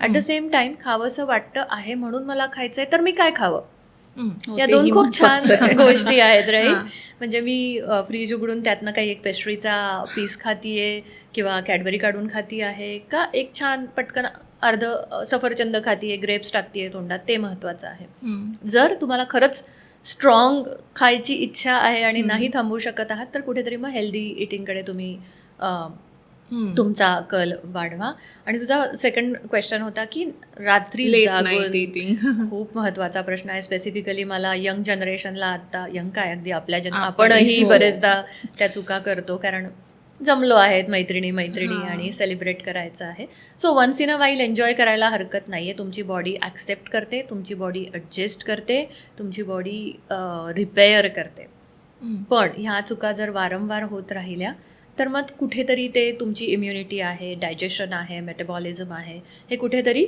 ॲट द सेम टाईम खावंसं वाटतं आहे म्हणून मला खायचं आहे तर मी काय खावं. या तेही दोन खूप महत्त्वाचं छान आहे. गोष्टी आहेत राईट. हां. म्हणजे मी फ्रीज उघडून त्यातनं काही एक पेस्ट्रीचा पीस खातीये किंवा कॅडबरी काढून खाती आहे का एक छान पटकन अर्ध सफरचंद खातीये, ग्रेप्स टाकतीये तोंडात, ते महत्त्वाचं आहे. जर तुम्हाला खरंच स्ट्रॉंग खायची इच्छा आहे आणि नाही थांबवू शकत आहात तर कुठेतरी मग हेल्दी इटिंगकडे तुम्ही तुमचा कल वाढवा. आणि तुझा सेकंड क्वेश्चन होता की रात्री लेट नाईट जागून इटिंग. खूप महत्त्वाचा प्रश्न आहे. स्पेसिफिकली मला यंग जनरेशनला आत्ता यंग काय अगदी आपल्या आपणही, आपणही हो. बरेचदा त्या चुका करतो कारण जमलो आहेत मैत्रिणी हां. आणि सेलिब्रेट करायचं आहे. So once in a while enjoy करायला हरकत नाही आहे. तुमची बॉडी ॲक्सेप्ट करते, तुमची बॉडी ॲडजस्ट करते, तुमची बॉडी रिपेअर करते. पण ह्या चुका जर वारंवार होत राहिल्या तर मग कुठेतरी ते तुमची इम्युनिटी आहे, डायजेशन आहे, मेटाबॉलिझम आहे, हे कुठेतरी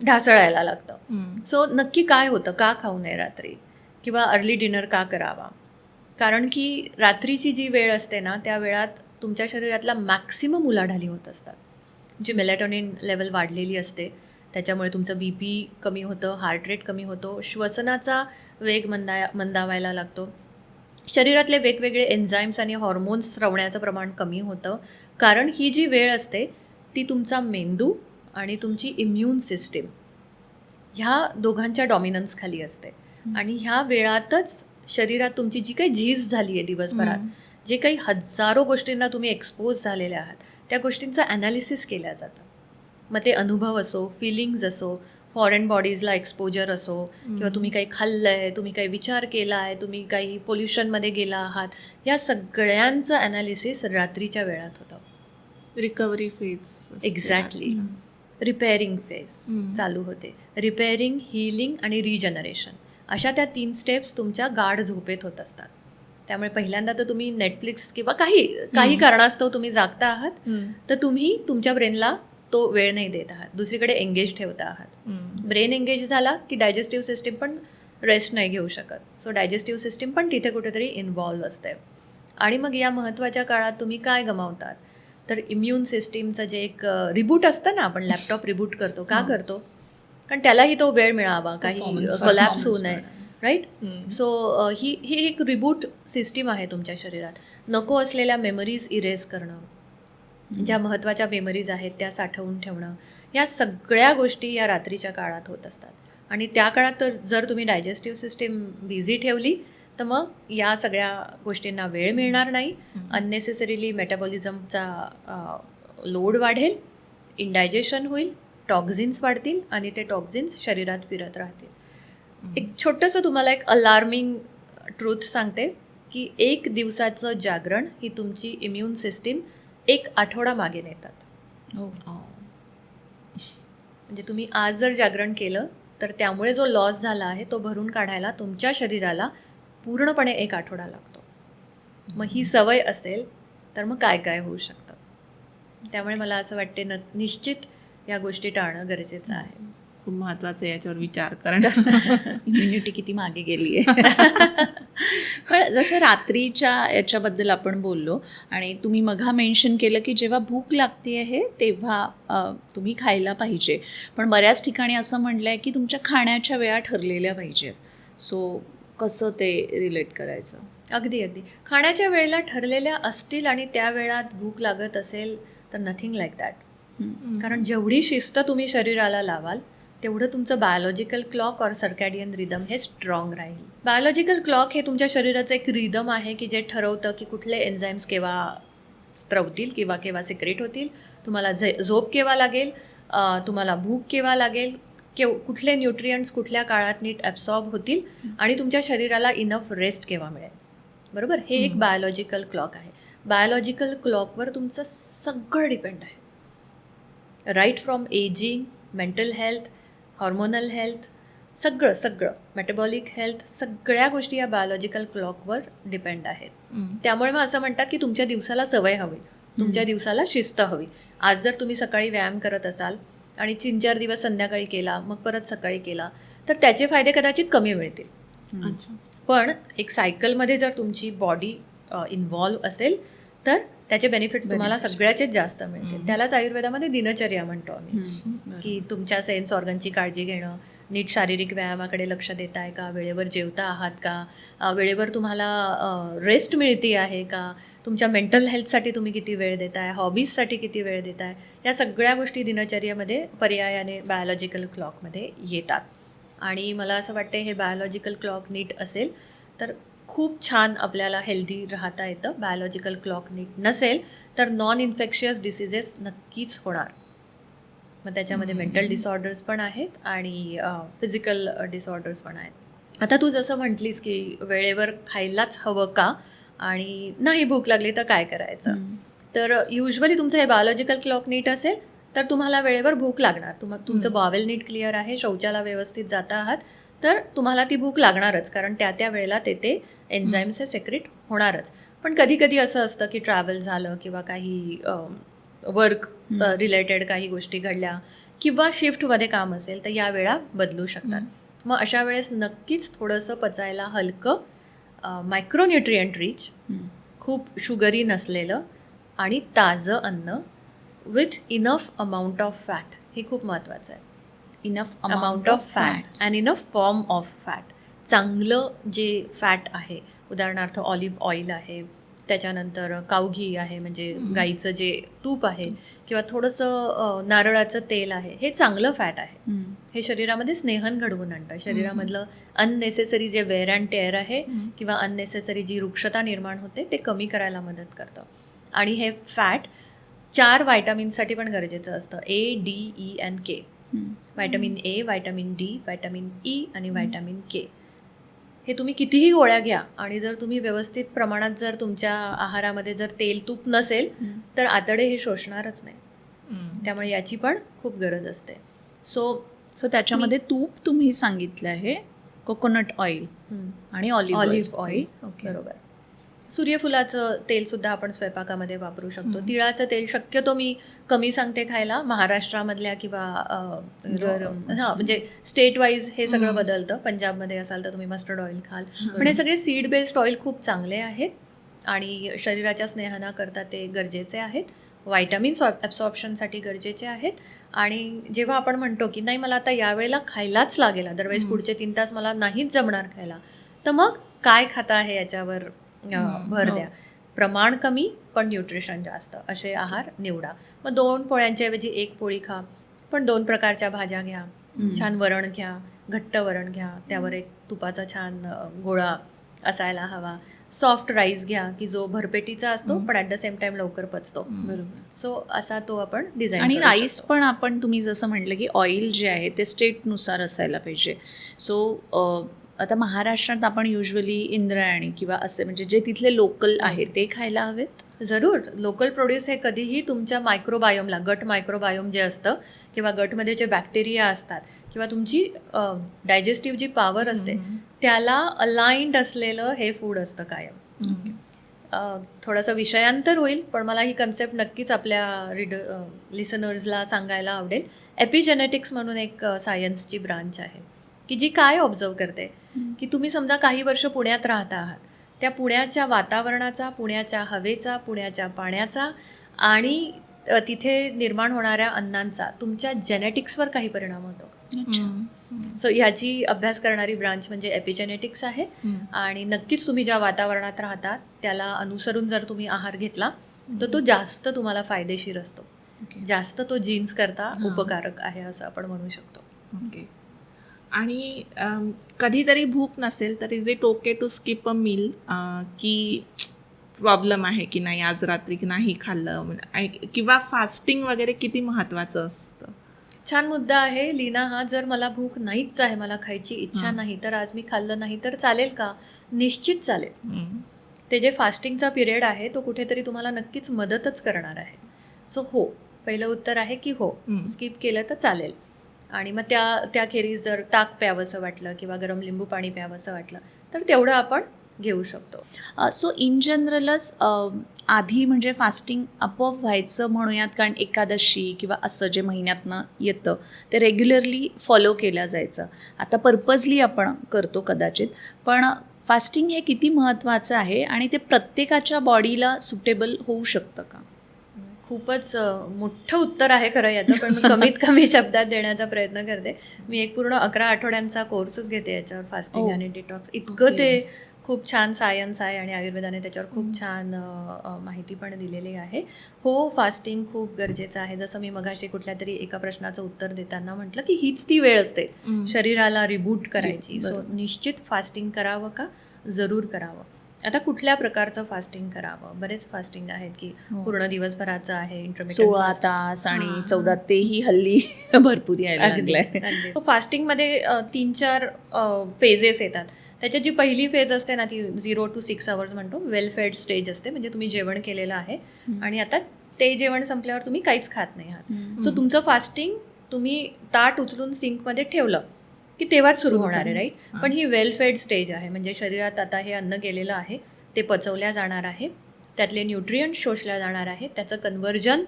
ढासळायला लागतं. सो नक्की काय होतं, का खाऊ नये रात्री किंवा अर्ली डिनर का करावा. कारण की रात्रीची जी वेळ असते ना त्या वेळात तुमच्या शरीरातला मॅक्सिमम उलाढाली होत असतात. जी मेलॅटोनिन लेवल वाढलेली असते त्याच्यामुळे तुमचं BP कमी होतं, हार्ट रेट कमी होतो, श्वसनाचा वेग मंदावायला लागतो, शरीरातले वेगवेगळे एन्झाईम्स आणि हॉर्मोन्स स्रवण्याचं प्रमाण कमी होतं. कारण ही जी वेळ असते ती तुमचा मेंदू आणि तुमची इम्युन सिस्टीम ह्या दोघांच्या डॉमिनन्स खाली असते. आणि ह्या वेळातच शरीरात तुमची जी काही झीज झाली आहे दिवसभरात, जे काही हजारो गोष्टींना तुम्ही एक्सपोज झालेले आहात त्या गोष्टींचं ॲनालिसिस केलं जातं. मग ते अनुभव असो, फिलिंग्ज असो, फॉरेन बॉडीजला एक्सपोजर असो किंवा तुम्ही काही खाल्लं आहे, तुम्ही काही विचार केला आहे, तुम्ही काही पोल्युशनमध्ये गेला आहात, या सगळ्यांचं ॲनालिसिस रात्रीच्या वेळात होतं. Recovery phase. Exactly. Repairing phase चालू होते. रिपेअरिंग, हिलिंग आणि रिजनरेशन अशा त्या 3 स्टेप्स तुमच्या गाढ झोपेत होत असतात. त्यामुळे पहिल्यांदा तर तुम्ही नेटफ्लिक्स किंवा काही कारणास्तव तुम्ही जागता आहात तर तुम्ही तुमच्या ब्रेनला तो वेळ नाही देत आहात, दुसरीकडे एंगेज ठेवता आहात. ब्रेन एंगेज झाला की डायजेस्टिव्ह सिस्टीम पण रेस्ट नाही घेऊ शकत. सो डायजेस्टिव्ह सिस्टीम पण तिथे कुठेतरी इन्व्हॉल्व्ह असते. आणि मग या महत्त्वाच्या काळात तुम्ही काय गमावतात तर इम्युन सिस्टीमचं जे एक रिबूट असतं ना, आपण लॅपटॉप रिबूट करतो, का करतो? कारण त्यालाही तो वेळ मिळावा, काही कोलॅप्स होऊ नये, राईट. सो ही एक रिबूट सिस्टीम आहे तुमच्या शरीरात. नको असलेल्या मेमरीज इरेज करणं, ज्या महत्त्वाच्या मेमरीज आहेत त्या साठवून ठेवणं, या सगळ्या गोष्टी या रात्रीच्या काळात होत असतात. आणि त्या काळात तर जर तुम्ही डायजेस्टिव्ह सिस्टीम बिझी ठेवली तर मग या सगळ्या गोष्टींना वेळ मिळणार नाही. अननेसेसरीली मेटाबॉलिझमचा लोड वाढेल, इंडायजेशन होईल, टॉक्झिन्स वाढतील आणि ते टॉक्झिन्स शरीरात फिरत राहतील. एक छोटंसं तुम्हाला एक अलार्मिंग ट्रूथ सांगते की 1 दिवसाचं जागरण ही तुमची इम्युन सिस्टीम 1 आठवडा मागे नेतात. म्हणजे तुम्ही आज जर जागरण केलं तर त्यामुळे जो लॉस झाला आहे तो भरून काढायला तुमच्या शरीराला पूर्णपणे 1 आठवडा लागतो. मग ही सवय असेल तर मग काय काय होऊ शकतं. त्यामुळे मला असं वाटते निश्चित या गोष्टी टाळणं गरजेचं आहे. खूप महत्वाचं आहे याच्यावर विचार करणं. इम्युनिटी किती मागे गेली आहे. पण जसं रात्रीच्या याच्याबद्दल आपण बोललो आणि तुम्ही मघा मेन्शन केलं की जेव्हा भूक लागते आहे तेव्हा तुम्ही खायला पाहिजे. पण बऱ्याच ठिकाणी असं म्हटलं आहे की तुमच्या खाण्याच्या वेळा ठरलेल्या पाहिजेत. सो कसं ते रिलेट करायचं? अगदी खाण्याच्या वेळेला ठरलेल्या असतील आणि त्या वेळात भूक लागत असेल तर नथिंग लाईक दॅट. कारण जेवढी शिस्त तुम्ही शरीराला लावाल तेवढं तुमचं बायोलॉजिकल क्लॉक और सर्कॅडियन रिदम हे स्ट्रॉंग राहील. बायोलॉजिकल क्लॉक हे तुमच्या शरीराचं एक रिदम आहे की जे ठरवतं की कुठले एन्झाईम्स केव्हा स्त्रवतील किंवा केव्हा सिक्रेट होतील, तुम्हाला झोप केव्हा लागेल, तुम्हाला भूक केव्हा लागेल, कुठले न्यूट्रियंट्स कुठल्या काळात नीट ॲब्सॉर्ब होतील आणि तुमच्या शरीराला इनफ रेस्ट केव्हा मिळेल. बरोबर, हे एक बायोलॉजिकल क्लॉक आहे. बायोलॉजिकल क्लॉकवर तुमचं सगळं डिपेंड आहे. Right from ageing, mental health, hormonal health, सगळं मेटाबॉलिक हेल्थ, सगळ्या गोष्टी या बायोलॉजिकल क्लॉकवर डिपेंड आहेत. त्यामुळे मग असं म्हणतात की तुमच्या दिवसाला सवय हवी, तुमच्या दिवसाला शिस्त हवी. आज जर तुम्ही सकाळी व्यायाम करत असाल आणि 3-4 दिवस संध्याकाळी केला, मग परत सकाळी केला तर त्याचे फायदे कदाचित कमी मिळतील. पण एक सायकलमध्ये जर तुमची बॉडी इन्व्हॉल्व असेल तर त्याचे बेनिफिट्स तुम्हाला सगळ्याचेच जास्त मिळतील. त्यालाच आयुर्वेदामध्ये दिनचर्या म्हणतो आम्ही, की तुमच्या सेन्स ऑर्गनची काळजी घेणं, नीट शारीरिक व्यायामाकडे लक्ष देताय का, वेळेवर जेवता आहात का, वेळेवर तुम्हाला रेस्ट मिळते आहे का, तुमच्या मेंटल हेल्थसाठी तुम्ही किती वेळ देताय, हॉबीजसाठी किती वेळ देताय, या सगळ्या गोष्टी दिनचर्येमध्ये पर्यायाने बायोलॉजिकल क्लॉकमध्ये येतात. आणि मला असं वाटतं हे बायोलॉजिकल क्लॉक नीट असेल तर खूप छान आपल्याला हेल्दी राहता येतं. बायोलॉजिकल क्लॉक नीट नसेल तर नॉन इन्फेक्शियस डिसीजेस नक्कीच होणार. मग त्याच्यामध्ये मेंटल डिसऑर्डर्स पण आहेत आणि फिजिकल डिसऑर्डर्स पण आहेत. आता तू जसं म्हटलीस की वेळेवर खायलाच हवं का आणि नाही भूक लागली तर काय करायचं, तर युजली तुमचं हे बायोलॉजिकल क्लॉक नीट असेल तर तुम्हाला वेळेवर भूक लागणार. तुमचं बॉवेल नीट क्लिअर आहे, शौचाला व्यवस्थित जाता आहात तर तुम्हाला ती भूक लागणारच, कारण त्या वेळेला ते एन्झाईम्स हे सेक्रेट होणारच. पण कधी कधी असं असतं की ट्रॅव्हल झालं किंवा काही वर्क रिलेटेड काही गोष्टी घडल्या किंवा शिफ्टमध्ये काम असेल तर या वेळा बदलू शकतात. मग अशा वेळेस नक्कीच थोडंसं पचायला हलकं, मायक्रोन्यूट्रियंट रिच, खूप शुगरी नसलेलं आणि ताजं अन्न with enough amount of fat, हे खूप महत्त्वाचं आहे. Enough amount of fat and enough form of fat. चांगलं जे फॅट आहे, उदाहरणार्थ ऑलिव्ह ऑइल आहे, त्याच्यानंतर काऊ घी आहे म्हणजे गाईचं जे तूप आहे, किंवा थोडंसं नारळाचं तेल आहे, हे चांगलं फॅट आहे. हे शरीरामध्ये स्नेहन घडवून आणतं. शरीरामधलं अननेसेसरी जे वेअर अँड टेअर आहे किंवा अननेसेसरी जी रुक्षता निर्माण होते ते कमी करायला मदत करतं. आणि हे फॅट 4 व्हायटामिनसाठी पण गरजेचं असतं, ADENK. व्हायटामिन ए, व्हायटामिन डी, व्हायटामिन ई आणि व्हायटामिन के. हे तुम्ही कितीही गोळ्या घ्या आणि जर तुम्ही व्यवस्थित प्रमाणात जर तुमच्या आहारामध्ये जर तेल तूप नसेल तर आतडे हे शोषणारच नाही. त्यामुळे याची पण खूप गरज असते. सो त्याच्यामध्ये तूप तुम्ही सांगितलं आहे, कोकोनट ऑइल आणि ऑलिव्ह ऑइल. ओके, बरोबर. सूर्यफुलाचं तेलसुद्धा आपण स्वयंपाकामध्ये वापरू शकतो. तिळाचं तेल शक्यतो मी कमी सांगते खायला, महाराष्ट्रामधल्या किंवा म्हणजे स्टेट वाईज हे सगळं बदलतं. पंजाबमध्ये असाल तर तुम्ही मस्टर्ड ऑइल खाल, पण हे सगळे सीड बेस्ड ऑइल खूप चांगले आहेत आणि शरीराच्या स्नेहनाकरता ते गरजेचे आहेत, व्हायटामिन्स ॲब्सॉर्प्शनसाठी गरजेचे आहेत. आणि जेव्हा आपण म्हणतो की नाही मला आता यावेळेला खायलाच लागेल, अदरवाईज पुढचे 3 तास मला नाहीच जमणार खायला, तर मग काय खाता आहे याच्यावर भर द्या. प्रमाण कमी पण न्यूट्रिशन जास्त असे आहार निवडा. मग 2 पोळ्यांच्या ऐवजी 1 पोळी खा, पण 2 प्रकारच्या भाज्या घ्या, छान वरण घ्या, घट्ट वरण घ्या, त्यावर एक तुपाचा छान गोळा असायला हवा. सॉफ्ट राईस घ्या की जो भरपेटीचा असतो पण ॲट द सेम टाइम लवकर पचतो. सो असा तो आपण डिझाईन. आणि राईस पण आपण तुम्ही जसं म्हटलं की ऑइल जे आहे ते स्टेटनुसार असायला पाहिजे. सो आता महाराष्ट्रात आपण युजली इंद्रायणी किंवा असे म्हणजे जे तिथले लोकल आहे ते खायला हवेत. जरूर. लोकल प्रोड्यूस हे कधीही तुमच्या मायक्रोबायोमला, गट मायक्रोबायोम जे असतं किंवा गटमध्ये जे बॅक्टेरिया असतात किंवा तुमची डायजेस्टिव्ह जी पॉवर असते त्याला अलाइंड असलेलं हे फूड असतं कायम. थोडंसं विषयांतर होईल पण मला ही कन्सेप्ट नक्कीच आपल्या लिसनर्सला सांगायला आवडेल. एपिजेनेटिक्स म्हणून एक सायन्सची ब्रांच आहे की जी काय ऑब्झर्व करते की तुम्ही समजा काही वर्ष पुण्यात राहता आहात, त्या पुण्याच्या वातावरणाचा, पुण्याच्या हवेचा, पुण्याच्या पाण्याचा आणि तिथे निर्माण होणाऱ्या अन्नांचा तुमच्या जेनेटिक्सवर काही परिणाम होतो. सो ह्याची अभ्यास करणारी ब्रांच म्हणजे एपिजेनेटिक्स आहे. आणि नक्कीच तुम्ही ज्या वातावरणात राहतात त्याला अनुसरून जर तुम्ही आहार घेतला तर तो जास्त तुम्हाला फायदेशीर असतो, जास्त तो जीन्स करता उपकारक आहे असं आपण म्हणू शकतो. ओके. आणि कधीतरी भूक नसेल तर is it okay to skip a meal, की प्रॉब्लेम आहे की नाही आज रात्री नाही खाल्लं, किंवा फास्टिंग वगैरे किती महत्त्वाचं असतं? छान मुद्दा आहे लीना हा. जर मला भूक नाहीच आहे, मला खायची इच्छा नाही, तर आज मी खाल्लं नाही तर चालेल का? निश्चित चालेल. ते जे फास्टिंगचा पिरियड आहे तो कुठेतरी तुम्हाला नक्कीच मदतच करणार आहे. सो हो, पहिलं उत्तर आहे की हो, स्किप केलं तर चालेल. आणि मग त्याखेरीज जर ताक प्यावंसं वाटलं किंवा गरम लिंबू पाणी प्यावंसं वाटलं तर तेवढं आपण घेऊ शकतो. सो इन जनरलच आधी म्हणजे फास्टिंग आपोआप व्हायचं म्हणूयात, कारण एकादशी किंवा असं जे महिन्यातनं येतं ते रेग्युलरली फॉलो केलं जायचं. आता पर्पजली आपण करतो कदाचित, पण फास्टिंग हे किती महत्त्वाचं आहे आणि ते प्रत्येकाच्या बॉडीला सुटेबल होऊ शकतं का? खूपच मोठं उत्तर आहे खरं याचं, पण मी कमीत कमी शब्दात देण्याचा प्रयत्न करते. मी एक पूर्ण 11 आठवड्यांचा कोर्सच घेते याच्यावर, फास्टिंग आणि डिटॉक्स. इतकं ते खूप छान सायन्स आहे आणि आयुर्वेदाने त्याच्यावर खूप छान माहिती पण दिलेली आहे. हो, फास्टिंग खूप गरजेचं आहे. जसं मी मगाशी कुठल्या तरी एका प्रश्नाचं उत्तर देताना म्हटलं की हीच ती वेळ असते शरीराला रिबूट करायची. सो निश्चित फास्टिंग करावं का? जरूर करावं. आता कुठल्या प्रकारचं फास्टिंग करावं? बरेच फास्टिंग आहेत की पूर्ण दिवसभराचं आहे, 16 तास आणि 14 तेही हल्ली भरपूर यायला लागलंय. फास्टिंगमध्ये 3-4 फेजेस येतात. त्याच्यात जी पहिली फेज असते ना, ती 0 to 6 hours म्हणतो, वेल फेड स्टेज असते. म्हणजे तुम्ही जेवण केलेलं आहे आणि आता ते जेवण संपल्यावर तुम्ही काहीच खात नाही आहात. सो तुमचं फास्टिंग तुम्ही ताट उचलून सिंकमध्ये ठेवलं की तेव्हाच सुरू होणार आहे, राईट? पण ही वेल फेड स्टेज आहे. म्हणजे शरीरात आता हे अन्न गेलेलं आहे, ते पचवल्या जाणार आहे, त्यातले न्यूट्रियंट्स शोषल्या जाणार आहे, त्याचं कन्व्हर्जन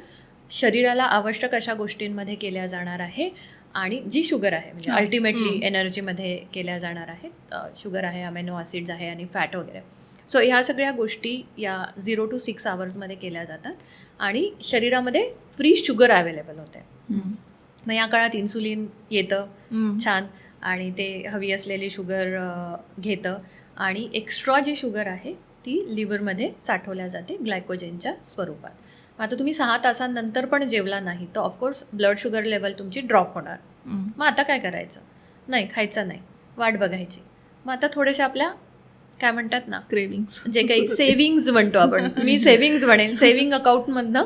शरीराला आवश्यक अशा गोष्टींमध्ये केल्या जाणार आहे आणि जी शुगर आहे म्हणजे अल्टिमेटली एनर्जीमध्ये केल्या जाणार आहेत. शुगर आहे, अमेनो ॲसिड्स आहे आणि फॅट वगैरे. सो ह्या सगळ्या गोष्टी या 0 to 6 hours केल्या जातात आणि शरीरामध्ये फ्री शुगर अवेलेबल होते. मग या काळात इन्सुलिन येतं छान आणि ते हवी असलेली शुगर घेतं आणि एक्स्ट्रा जी शुगर आहे ती लिव्हरमध्ये साठवल्या जाते ग्लायकोजेनच्या स्वरूपात. मग आता तुम्ही 6 तासांनंतर पण जेवला नाही तर ऑफकोर्स ब्लड शुगर लेवल तुमची ड्रॉप होणार. मग आता काय करायचं? नाही खायचं नाही, वाट बघायची. मग आता थोडेसे आपल्या काय म्हणतात ना, क्रेविंग्स, जे काही सेव्हिंग्ज म्हणतो आपण, मी सेव्हिंग्ज म्हणेल, सेव्हिंग अकाउंटमधनं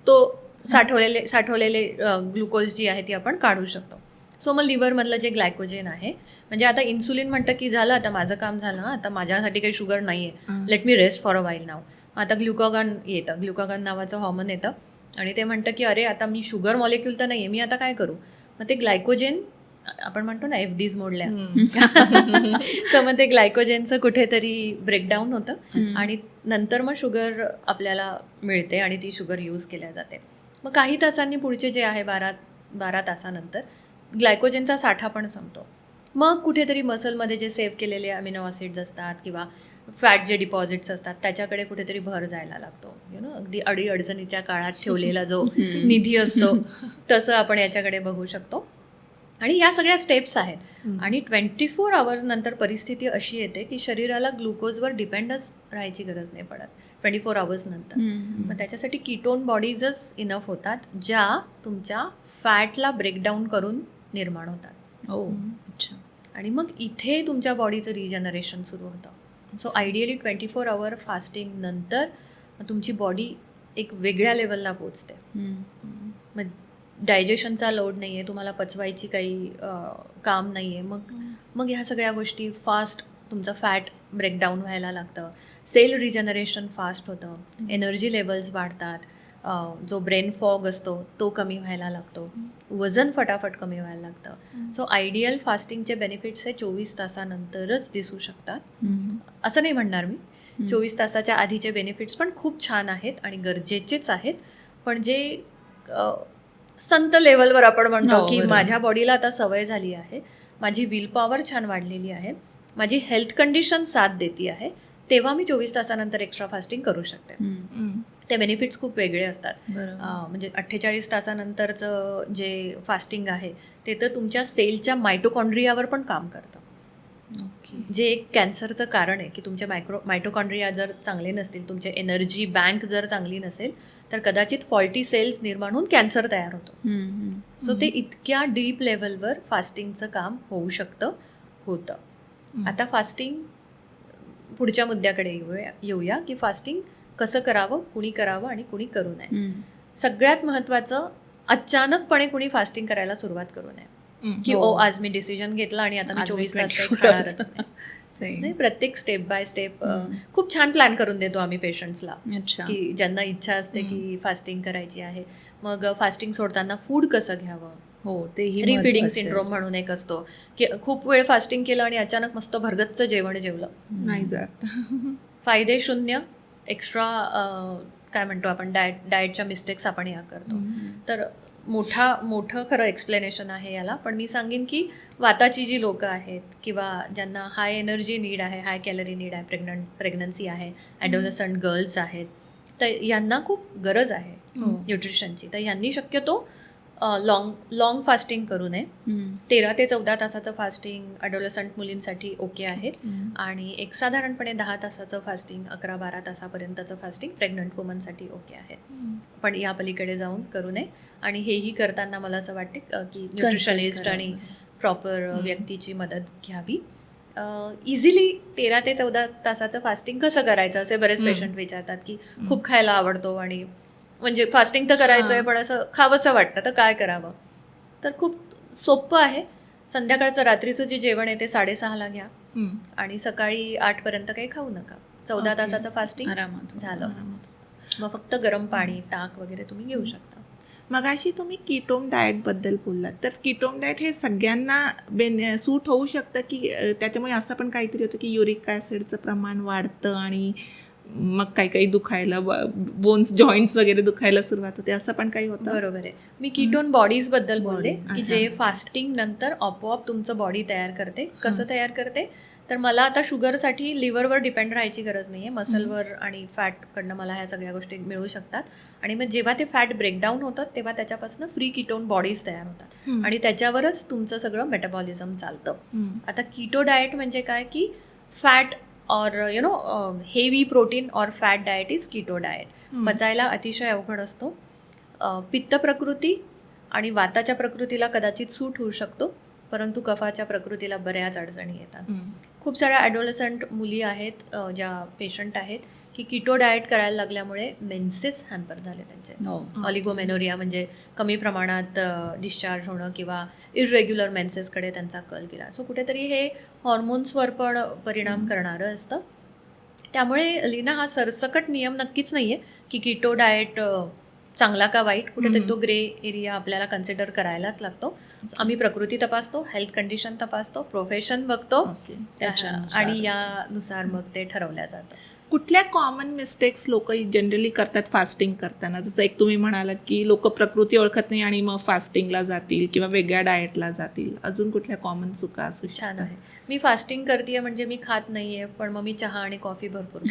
तो साठवलेले ग्लुकोज जी आहे ती आपण काढू शकतो. सो मग लिव्हरमधलं जे ग्लायकोजेन आहे, म्हणजे आता इन्सुलिन म्हणतं की झालं आता माझं काम झालं, आता माझ्यासाठी काही शुगर नाही आहे, let me rest for a while now. आता ग्लुकागॉन येतं, ग्लुकागॉन नावाचं हॉर्मोन येतं आणि ते म्हणतं की अरे आता मी शुगर मॉलिक्यूल तर नाही आहे, मी आता काय करू? मग ते ग्लायकोजेन आपण म्हणतो ना FDs मोडल्या. सो मग ते ग्लायकोजेनचं कुठेतरी ब्रेकडाऊन होतं आणि नंतर मग शुगर आपल्याला मिळते आणि ती शुगर यूज केल्या जाते. मग काही तासांनी पुढचे जे आहे 12 तासानंतर ग्लायकोजेनचा साठा पण संपतो. मग कुठेतरी मसलमध्ये जे सेव्ह केलेले अमिनो ॲसिड्स असतात किंवा फॅट जे डिपॉझिट्स असतात त्याच्याकडे कुठेतरी भर जायला लागतो. अगदी अडीअडचणीच्या काळात ठेवलेला जो निधी असतो तसं आपण याच्याकडे बघू शकतो. आणि या सगळ्या स्टेप्स आहेत आणि 24 hours नंतर परिस्थिती अशी येते की शरीराला ग्लुकोजवर डिपेंडच राहायची गरज नाही पडत 24 hours नंतर. मग त्याच्यासाठी कीटोन बॉडीजच इनफ होतात ज्या तुमच्या फॅटला ब्रेकडाऊन करून निर्माण होतात. अच्छा. आणि मग इथे तुमच्या बॉडीचं रिजनरेशन सुरू होतं. सो आयडियली 24 hour फास्टिंग नंतर तुमची बॉडी एक वेगळ्या लेवलला पोचते. मग डायजेशनचा लोड नाही आहे, तुम्हाला पचवायची काही काम नाही आहे. मग ह्या सगळ्या गोष्टी फास्ट तुमचं फॅट ब्रेकडाऊन व्हायला लागतं, सेल रिजनरेशन फास्ट होतं, एनर्जी लेवल्स वाढतात, जो ब्रेन फॉग असतो तो कमी व्हायला लागतो, वजन फटाफट कमी व्हायला लागतं. सो आयडियल फास्टिंगचे बेनिफिट्स हे 24 तासानंतरच दिसू शकतात. असं नाही म्हणणार मी, 24 तासाच्या आधीचे बेनिफिट्स पण खूप छान आहेत आणि गरजेचेच आहेत. पण जे संत लेवलवर आपण म्हणतो की माझ्या बॉडीला आता सवय झाली आहे, माझी विल पॉवर छान वाढलेली आहे, माझी हेल्थ कंडिशन साथ देते आहे, तेव्हा मी 24 तासानंतर एक्स्ट्रा फास्टिंग करू शकते. ते बेनिफिट्स खूप वेगळे असतात. म्हणजे 48 तासानंतरचं जे फास्टिंग आहे ते तर तुमच्या सेलच्या मायटोकॉन्ड्रियावर पण काम करतं. जे एक कॅन्सरचं कारण आहे की तुमचे मायटोकॉन्ड्रिया जर चांगले नसतील, तुमचे एनर्जी बँक जर चांगली नसेल तर कदाचित फॉल्टी सेल्स निर्माण होऊन कॅन्सर तयार होतो. सो ते इतक्या डीप लेवलवर फास्टिंगचं काम होऊ होतं. आता फास्टिंग पुढच्या मुद्द्याकडे येऊया की फास्टिंग कसं करावं, कुणी करावं आणि कुणी करू नये. सगळ्यात महत्त्वाचं, अचानकपणे कुणी फास्टिंग करायला सुरुवात करू नये की आज मी डिसिजन घेतला आणि आता मी 24 तास काही खाणारच नाही. प्रत्येक स्टेप बाय स्टेप खूप छान प्लॅन करून देतो आम्ही पेशंट्सला की ज्यांना इच्छा असते की फास्टिंग करायची आहे. मग फास्टिंग सोडताना फूड कसं घ्यावं, तेही रिफिडिंग सिंड्रोम म्हणून एक असतो की खूप वेळ फास्टिंग केलं आणि अचानक मस्त भरगतचं जेवण जेवलं, नाही जात, फायदे शून्य, एक्स्ट्रा काय म्हणतो आपण डाएटच्या मिस्टेक्स आपण या करतो. तर मोठं खरं एक्सप्लेनेशन आहे याला, पण मी सांगेन की वाताची जी लोकं आहेत किंवा ज्यांना हाय एनर्जी नीड आहे, हाय कॅलरी नीड आहे, प्रेग्नन्सी आहे, ॲडोलसंट गर्ल्स आहेत, तर यांना खूप गरज आहे न्यूट्रिशनची. तर यांनी शक्यतो लॉंग फास्टिंग करू नये. 13 ते 14 तासाचं फास्टिंग ॲडोलसंट मुलींसाठी ओके आहे आणि एक साधारणपणे 10 तासाचं फास्टिंग, 11-12 तासापर्यंतचं फास्टिंग प्रेग्नंट वुमनसाठी ओके आहे. पण या पलीकडे जाऊन करू नये. आणि हेही करताना मला असं वाटते की न्यूट्रिशनिस्ट आणि प्रॉपर व्यक्तीची मदत घ्यावी. इझिली 13 ते 14 तासाचं फास्टिंग कसं करायचं असे बरेच पेशंट विचारतात की खूप खायला आवडतो आणि म्हणजे फास्टिंग तर करायचं आहे पण असं खावंसं वाटतं, तर काय करावं? तर खूप सोपं आहे. संध्याकाळचं रात्रीचं जे जेवण आहे ते 6:30ला घ्या आणि सकाळी 8पर्यंत काही खाऊ नका. 14 तासाचं फास्टिंग झालं. मग फक्त गरम पाणी, ताक वगैरे तुम्ही घेऊ शकता. मगाशी तुम्ही कीटोन डाएटबद्दल बोललात, तर कीटोन डाएट हे सगळ्यांना सूट होऊ शकतं की त्याच्यामुळे असं पण काहीतरी होतं की युरिक ॲसिडचं प्रमाण वाढतं आणि मग काही दुखायला, बोन्स जॉईंट्स वगैरे दुखायला सुरुवात होते, असं पण काही होतं? बरोबर आहे. मी कीटोन बॉडीजबद्दल बोलले की जे फास्टिंग नंतर आपोआप तुमचं बॉडी तयार करते. कसं तयार करते? तर मला आता शुगरसाठी लिव्हरवर डिपेंड राहायची गरज नाही आहे. मसलवर आणि फॅटकडनं मला ह्या सगळ्या गोष्टी मिळू शकतात. आणि मग जेव्हा ते फॅट ब्रेकडाऊन होतं तेव्हा त्याच्यापासून फ्री कीटोन बॉडीज तयार होतात आणि त्याच्यावरच तुमचं सगळं मेटाबॉलिझम चालतं. आता कीटो डाएट म्हणजे काय की फॅट और हेवी प्रोटीन और fat diet is keto diet. पचायला अतिशय अवघड असतो. पित्त प्रकृती आणि वाताच्या प्रकृतीला कदाचित सूट होऊ शकतो, परंतु कफाच्या प्रकृतीला बऱ्याच अडचणी येतात. खूप साऱ्या ॲडोलसंट मुली आहेत ज्या पेशंट आहेत की कीटो डाएट करायला लागल्यामुळे मेन्सेस हॅम्पर झाले त्यांचे. ऑलिगोमेनोरिया म्हणजे कमी प्रमाणात डिस्चार्ज होणं किंवा इर्रेग्युलर मेन्सेसकडे त्यांचा कल गेला. सो कुठेतरी हे हॉर्मोन्सवर पण परिणाम करणारं असतं. त्यामुळे लीना हा सरसकट नियम नक्कीच नाही आहे की कीटो डाएट चांगला का वाईट. कुठेतरी तो ग्रे एरिया आपल्याला कन्सिडर करायलाच लागतो. आम्ही प्रकृती तपासतो, हेल्थ कंडिशन तपासतो, प्रोफेशन बघतो आणि यानुसार मग ते ठरवल्या जातं. कुठल्या कॉमन मिस्टेक्स लोक जनरली करतात फास्टिंग करताना? जसं एक तुम्ही म्हणालात की लोक प्रकृती ओळखत नाही आणि मग फास्टिंगला जातील किंवा वेगळ्या डाएटला जातील. अजून कुठल्या कॉमन चुका असू शकतात? छान आहे. मी फास्टिंग करते म्हणजे मी खात नाही आहे, पण मग मी चहा आणि कॉफी भरपूर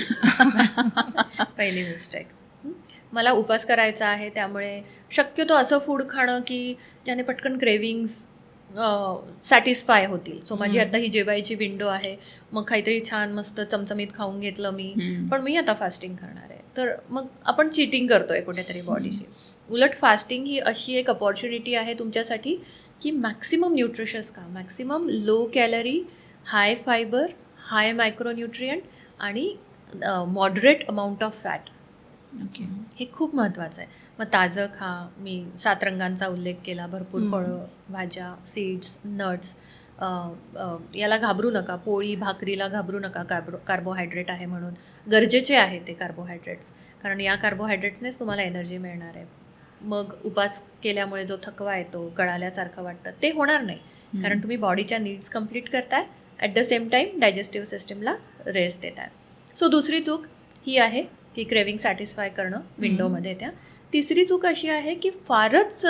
पहिली मिस्टेक. मला उपास करायचा आहे त्यामुळे शक्यतो असं फूड खाणं की ज्याने पटकन क्रेविंग्स सॅटिस्फाय होतील. सो माझी आता ही जेवायची विंडो आहे, मग काहीतरी छान मस्त चमचमीत खाऊन घेतलं मी, पण मी आता फास्टिंग करणार आहे, तर मग आपण चिटिंग करतोय कुठेतरी बॉडीशी. उलट फास्टिंग ही अशी एक अपॉर्च्युनिटी आहे तुमच्यासाठी की मॅक्सिमम न्यूट्रिशस खा, maximum low calorie, high fibre, high micronutrient आणि मॉडरेट अमाऊंट ऑफ फॅट. हे खूप महत्त्वाचं आहे. मग ताजं खा. मी 7 रंगांचा उल्लेख केला. भरपूर फळं, भाज्या, सीड्स, नट्स. याला घाबरू नका. पोळी भाकरीला घाबरू नका. कार्बोहायड्रेट आहे म्हणून. गरजेचे आहे ते कार्बोहायड्रेट्स, कारण या कार्बोहायड्रेट्सनेच तुम्हाला एनर्जी मिळणार आहे. मग उपास केल्यामुळे जो थकवा येतो, कळाल्यासारखं वाटतं, ते होणार नाही, कारण तुम्ही बॉडीच्या नीड्स कंप्लीट करताय, at the same time digestive सिस्टीमला रेस्ट देत आहे. सो दुसरी चूक ही आहे की क्रेविंग सॅटिस्फाय करणं विंडोमध्ये. त्या तिसरी चूक अशी आहे की फारच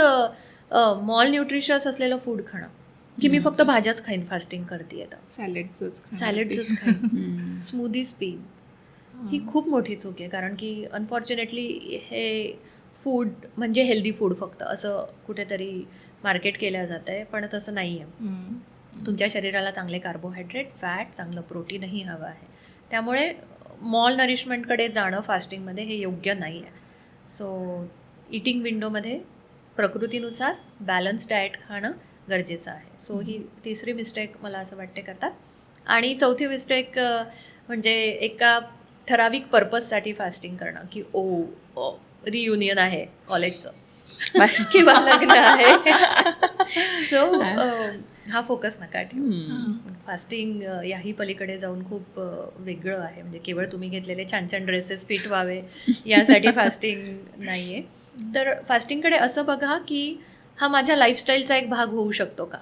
मॉल न्यूट्रिशियस असलेलं फूड खाणं, की मी फक्त भाज्याच खाईन फास्टिंग करते, सॅलेड्सच खाईन, स्मूदीज पिईन. ही खूप मोठी चूक आहे, कारण की अनफॉर्च्युनेटली हे फूड म्हणजे हेल्दी फूड फक्त असं कुठेतरी मार्केट केलं जातं आहे, पण तसं नाही आहे. तुमच्या शरीराला चांगले कार्बोहायड्रेट, फॅट, चांगलं प्रोटीनही हवं आहे. त्यामुळे मॉल नरिशमेंटकडे जाणं फास्टिंगमध्ये हे योग्य नाही आहे. सो इटिंग विंडोमध्ये प्रकृतीनुसार बॅलन्स डाएट खाणं गरजेचं आहे. सो ही तिसरी मिस्टेक मला असं वाटते करतात. आणि चौथी मिस्टेक म्हणजे एका ठराविक पर्पजसाठी फास्टिंग करणं, की रियुनियन आहे कॉलेजचं किंवा लग्न आहे, सो हा फोकस नका ठेवू. फास्टिंग याही पलीकडे जाऊन खूप वेगळं आहे. म्हणजे केवळ तुम्ही घेतलेले छान छान ड्रेसेस फिट व्हावे यासाठी फास्टिंग नाही आहे. तर फास्टिंगकडे असं बघा की हा माझ्या लाईफस्टाईलचा एक भाग होऊ शकतो का.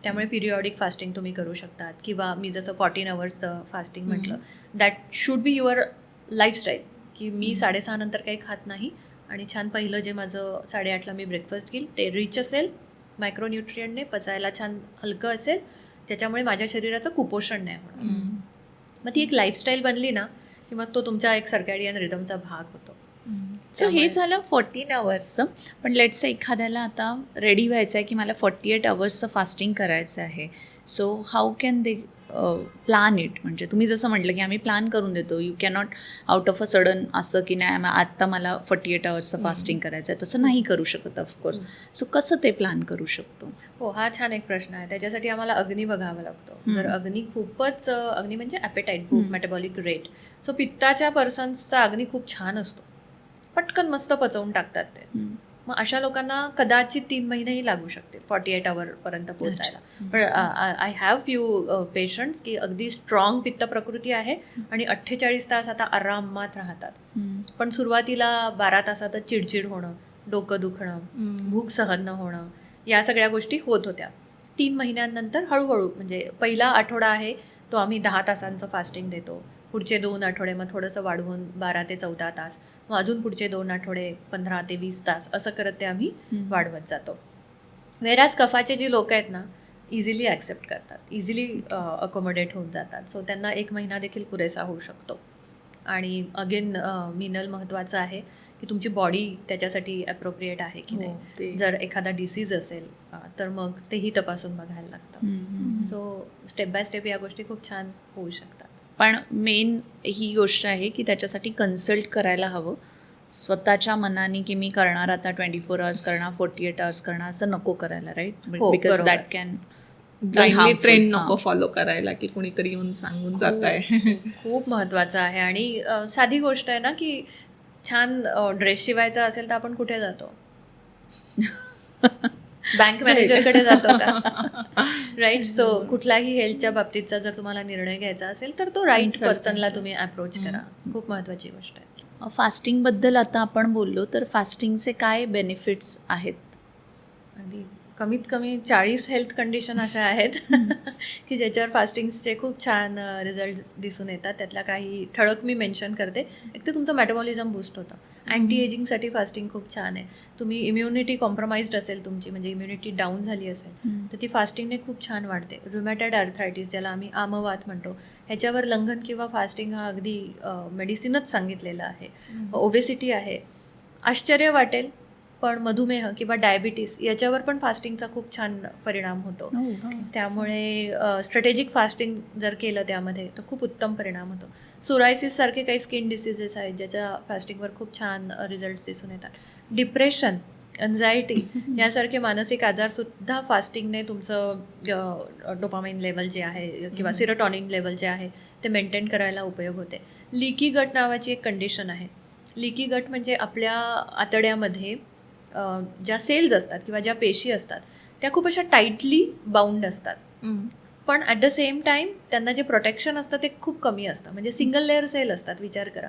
त्यामुळे पिरियॉडिक फास्टिंग तुम्ही करू शकतात, किंवा मी जसं 14 आवर्सचं फास्टिंग म्हटलं, that should be your lifestyle, की मी 6:30 नंतर काही खात नाही आणि छान पहिलं जे माझं 8:30ला मी ब्रेकफास्ट घेईल ते रिच असेल मायक्रोन्यूट्रियंटने, पचायला छान हलकं असेल, त्याच्यामुळे माझ्या शरीराचं कुपोषण नाही होणार. मग ती एक लाईफस्टाईल बनली ना की मग तो तुमच्या एक सर्कॅडियन रिदमचा भाग होतो. सो हे झालं 14 अवर्सचं. पण लेट्स एखाद्याला आता रेडी व्हायचं आहे की मला 48 अवर्सचं फास्टिंग करायचं आहे. So how can they plan it? म्हणजे तुम्ही जसं म्हटलं की आम्ही प्लॅन करून देतो, you cannot out of a sudden असं की नाही आत्ता मला 48 अवर्सचं फास्टिंग करायचं आहे, तसं नाही करू शकत ऑफकोर्स. सो कसं ते प्लॅन करू शकतो? हो, हा छान एक प्रश्न आहे. त्याच्यासाठी आम्हाला अग्नी बघावा लागतो. जर अग्नी खूपच अग्नी म्हणजे ॲपेटाईट, भूक, मेटाबॉलिक रेट. सो पित्ताच्या पर्सन्सचा अग्नी खूप छान असतो, पटकन मस्त पचवून टाकतात ते. मग अशा लोकांना कदाचित 3 महिनेही लागू शकतील 48 अवरपर्यंत पोहोचायला. पण आय हॅव फ्यू पेशंट्स की अगदी स्ट्रॉंग पित्त प्रकृती आहे आणि 48 तास आता आरामात राहतात. पण सुरुवातीला 12 तासातच चिडचिड होणं, डोकं दुखणं, भूक सहन न होणं, या सगळ्या गोष्टी होत होत्या. 3 महिन्यांनंतर हळूहळू, म्हणजे पहिला आठवडा आहे तो आम्ही 10 तासांचं फास्टिंग देतो. पुढचे 2 आठवडे मग थोडंसं वाढवून 12 ते 14 तास, मग अजून पुढचे 2 आठवडे 15 ते 20 तास, असं करत ते आम्ही वाढवत जातो. वेराज कफाचे जी लोक आहेत ना, इझिली ॲक्सेप्ट करतात, इझिली अकोमोडेट होऊन जातात. सो त्यांना 1 महिना देखील पुरेसा होऊ शकतो. आणि अगेन मिनल महत्त्वाचं आहे की तुमची बॉडी त्याच्यासाठी ॲप्रोप्रिएट आहे की नाही. जर एखादा डिसीज असेल तर मग तेही तपासून बघायला लागतं. सो स्टेप बाय स्टेप या गोष्टी खूप छान होऊ शकतात. पण मेन ही गोष्ट आहे की त्याच्यासाठी कन्सल्ट करायला हवं. स्वतःच्या मनाने की मी करणार आता 24 आवर्स करणार, 48 आवर्स करणार, असं नको करायला, राईट? हो, बिकॉज बरोबर. दॅट कॅन ब्लाइंडली ट्रेंड नको फॉलो करायला की कुणीतरी येऊन सांगून जात आहे. खूप महत्त्वाचं आहे. आणि साधी गोष्ट आहे ना की छान ड्रेस शिवायचा असेल तर आपण कुठे जातो? बँक मॅनेजरकडे जातो का? राईट. सो कुठलाही हेल्थच्या बाबतीतचा जर तुम्हाला निर्णय घ्यायचा असेल तर तो राईट पर्सनला तुम्ही अप्रोच करा. खूप महत्त्वाची गोष्ट आहे. फास्टिंगबद्दल आता आपण बोललो, तर फास्टिंगचे काय बेनिफिट्स आहेत? अगदी कमीत कमी 40 हेल्थ कंडिशन अशा आहेत की ज्याच्यावर फास्टिंग्सचे खूप छान रिझल्ट दिसून येतात. त्यातल्या काही ठळक मी मेन्शन करते. एक तर तुमचं मेटाबॉलिझम बूस्ट होतं. अँटी एजिंगसाठी फास्टिंग खूप छान आहे. तुम्ही इम्युनिटी कॉम्प्रोमाइज्ड असेल तुमची, म्हणजे इम्युनिटी डाऊन झाली असेल तर ती फास्टिंगने खूप छान वाढते. रुमॅटॉइड आर्थरायटिस, ज्याला आम्ही आमवात म्हणतो, ह्याच्यावर लंघन किंवा फास्टिंग हा अगदी मेडिसिनच सांगितलेला आहे. ओबेसिटी आहे, आश्चर्य वाटेल पण मधुमेह किंवा डायबिटीस याच्यावर पण फास्टिंगचा खूप छान परिणाम होतो. त्यामुळे स्ट्रॅटेजिक फास्टिंग जर केलं त्यामध्ये तर खूप उत्तम परिणाम होतो. सोरायसिससारखे काही स्किन डिसीजेस आहेत ज्याच्या फास्टिंगवर खूप छान रिझल्ट्स दिसून येतात. डिप्रेशन, एन्झायटी यासारखे मानसिक आजारसुद्धा फास्टिंगने तुमचं डोपामाइन लेवल जे आहे किंवा सिरोटॉनिन लेवल जे आहे ते मेंटेन करायला उपयोग होते. लीकी गट नावाची एक कंडिशन आहे. लीकी गट म्हणजे आपल्या आतड्यामध्ये ज्या सेल्स असतात किंवा ज्या पेशी असतात त्या खूप अशा टाईटली बाउंड असतात, पण ॲट द सेम टाईम त्यांना जे प्रोटेक्शन असतं ते खूप कमी असतं. म्हणजे सिंगल लेअर सेल असतात, विचार करा,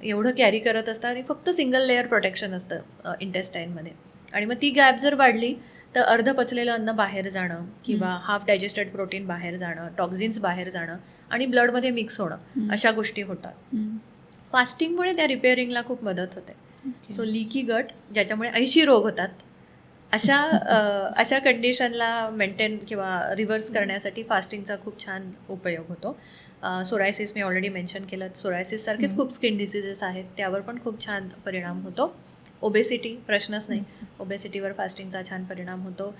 एवढं कॅरी करत असतात आणि फक्त सिंगल लेअर प्रोटेक्शन असतं इंटेस्टाईनमध्ये. आणि मग ती गॅप जर वाढली तर अर्ध पचलेलं अन्न बाहेर जाणं किंवा हाफ डायजेस्टेड प्रोटीन बाहेर जाणं, टॉक्झिन्स बाहेर जाणं आणि ब्लडमध्ये मिक्स होणं, अशा गोष्टी होतात. फास्टिंगमुळे त्या रिपेअरिंगला खूप मदत होते. सो लीकी गट, ज्याच्यामुळे 80 रोग होतात, अशा कंडिशनला मेंटेन किंवा रिव्हर्स करण्यासाठी फास्टिंगचा खूप छान उपयोग होतो. सोरायसिस मी ऑलरेडी मेन्शन केलं. सोरायसिससारखेच खूप स्किन डिसीजेस आहेत, त्यावर पण खूप छान परिणाम होतो. ओबेसिटी प्रश्नच नाही, ओबेसिटीवर फास्टिंगचा छान परिणाम होतो.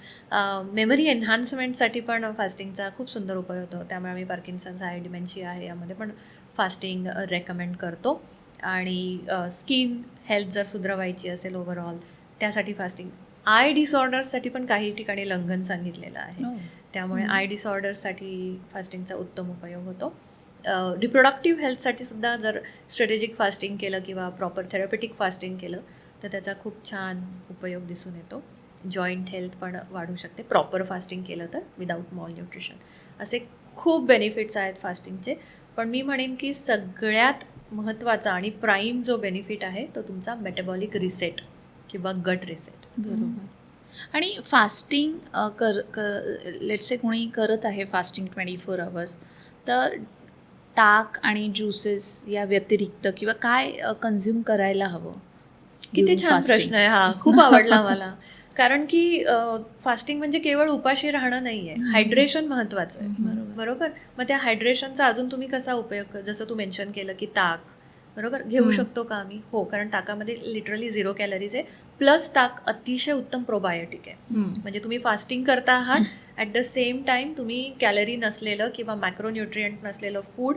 मेमरी एन्हान्समेंटसाठी पण फास्टिंगचा खूप सुंदर उपयोग होतो. त्यामुळे आम्ही पार्किन्सन्स आहे, डिमेन्शिया आहे, यामध्ये पण फास्टिंग रेकमेंड करतो. आणि स्किन हेल्थ जर सुधारायची असेल ओव्हरऑल त्यासाठी फास्टिंग. आय डिसऑर्डर्ससाठी पण काही ठिकाणी लंघन सांगितलेलं आहे. त्यामुळे आय डिसऑर्डर्ससाठी फास्टिंगचा उत्तम उपयोग होतो. रिप्रोडक्टिव्ह हेल्थसाठी सुद्धा जर स्ट्रॅटेजिक फास्टिंग केलं किंवा प्रॉपर थेरपेटिक फास्टिंग केलं तर त्याचा खूप छान उपयोग दिसून येतो. जॉईंट हेल्थ पण वाढू शकते प्रॉपर फास्टिंग केलं तर, विदाऊट मॉल न्यूट्रिशन. असे खूप बेनिफिट्स आहेत फास्टिंगचे. पण मी म्हणेन की सगळ्यात महत्त्वाचा आणि प्राईम जो बेनिफिट आहे तो तुमचा मेटाबॉलिक रिसेट किंवा गट रिसेट. बरोबर. आणि फास्टिंग लेट्स से कोणी करत आहे फास्टिंग 24 आवर्स, तर ताक आणि ज्युसेस या व्यतिरिक्त किंवा काय कन्झ्युम करायला हवं? किती during छान fasting? प्रश्न आहे हा, खूप आवडला मला. कारण की फास्टिंग म्हणजे केवळ उपाशी राहणं नाही आहे, हायड्रेशन महत्त्वाचं आहे. बरोबर. मग त्या हायड्रेशनचा अजून तुम्ही कसा उपयोग, जसं तू मेन्शन केलं की ताक, बरोबर, घेऊ शकतो का आम्ही? हो, कारण ताकामध्ये लिटरली 0 कॅलरीज आहे, प्लस ताक अतिशय उत्तम प्रोबायोटिक आहे. म्हणजे तुम्ही फास्टिंग करता आहात, ॲट द सेम टाईम तुम्ही कॅलरी नसलेलं किंवा मॅक्रोन्युट्रियंट नसलेलं फूड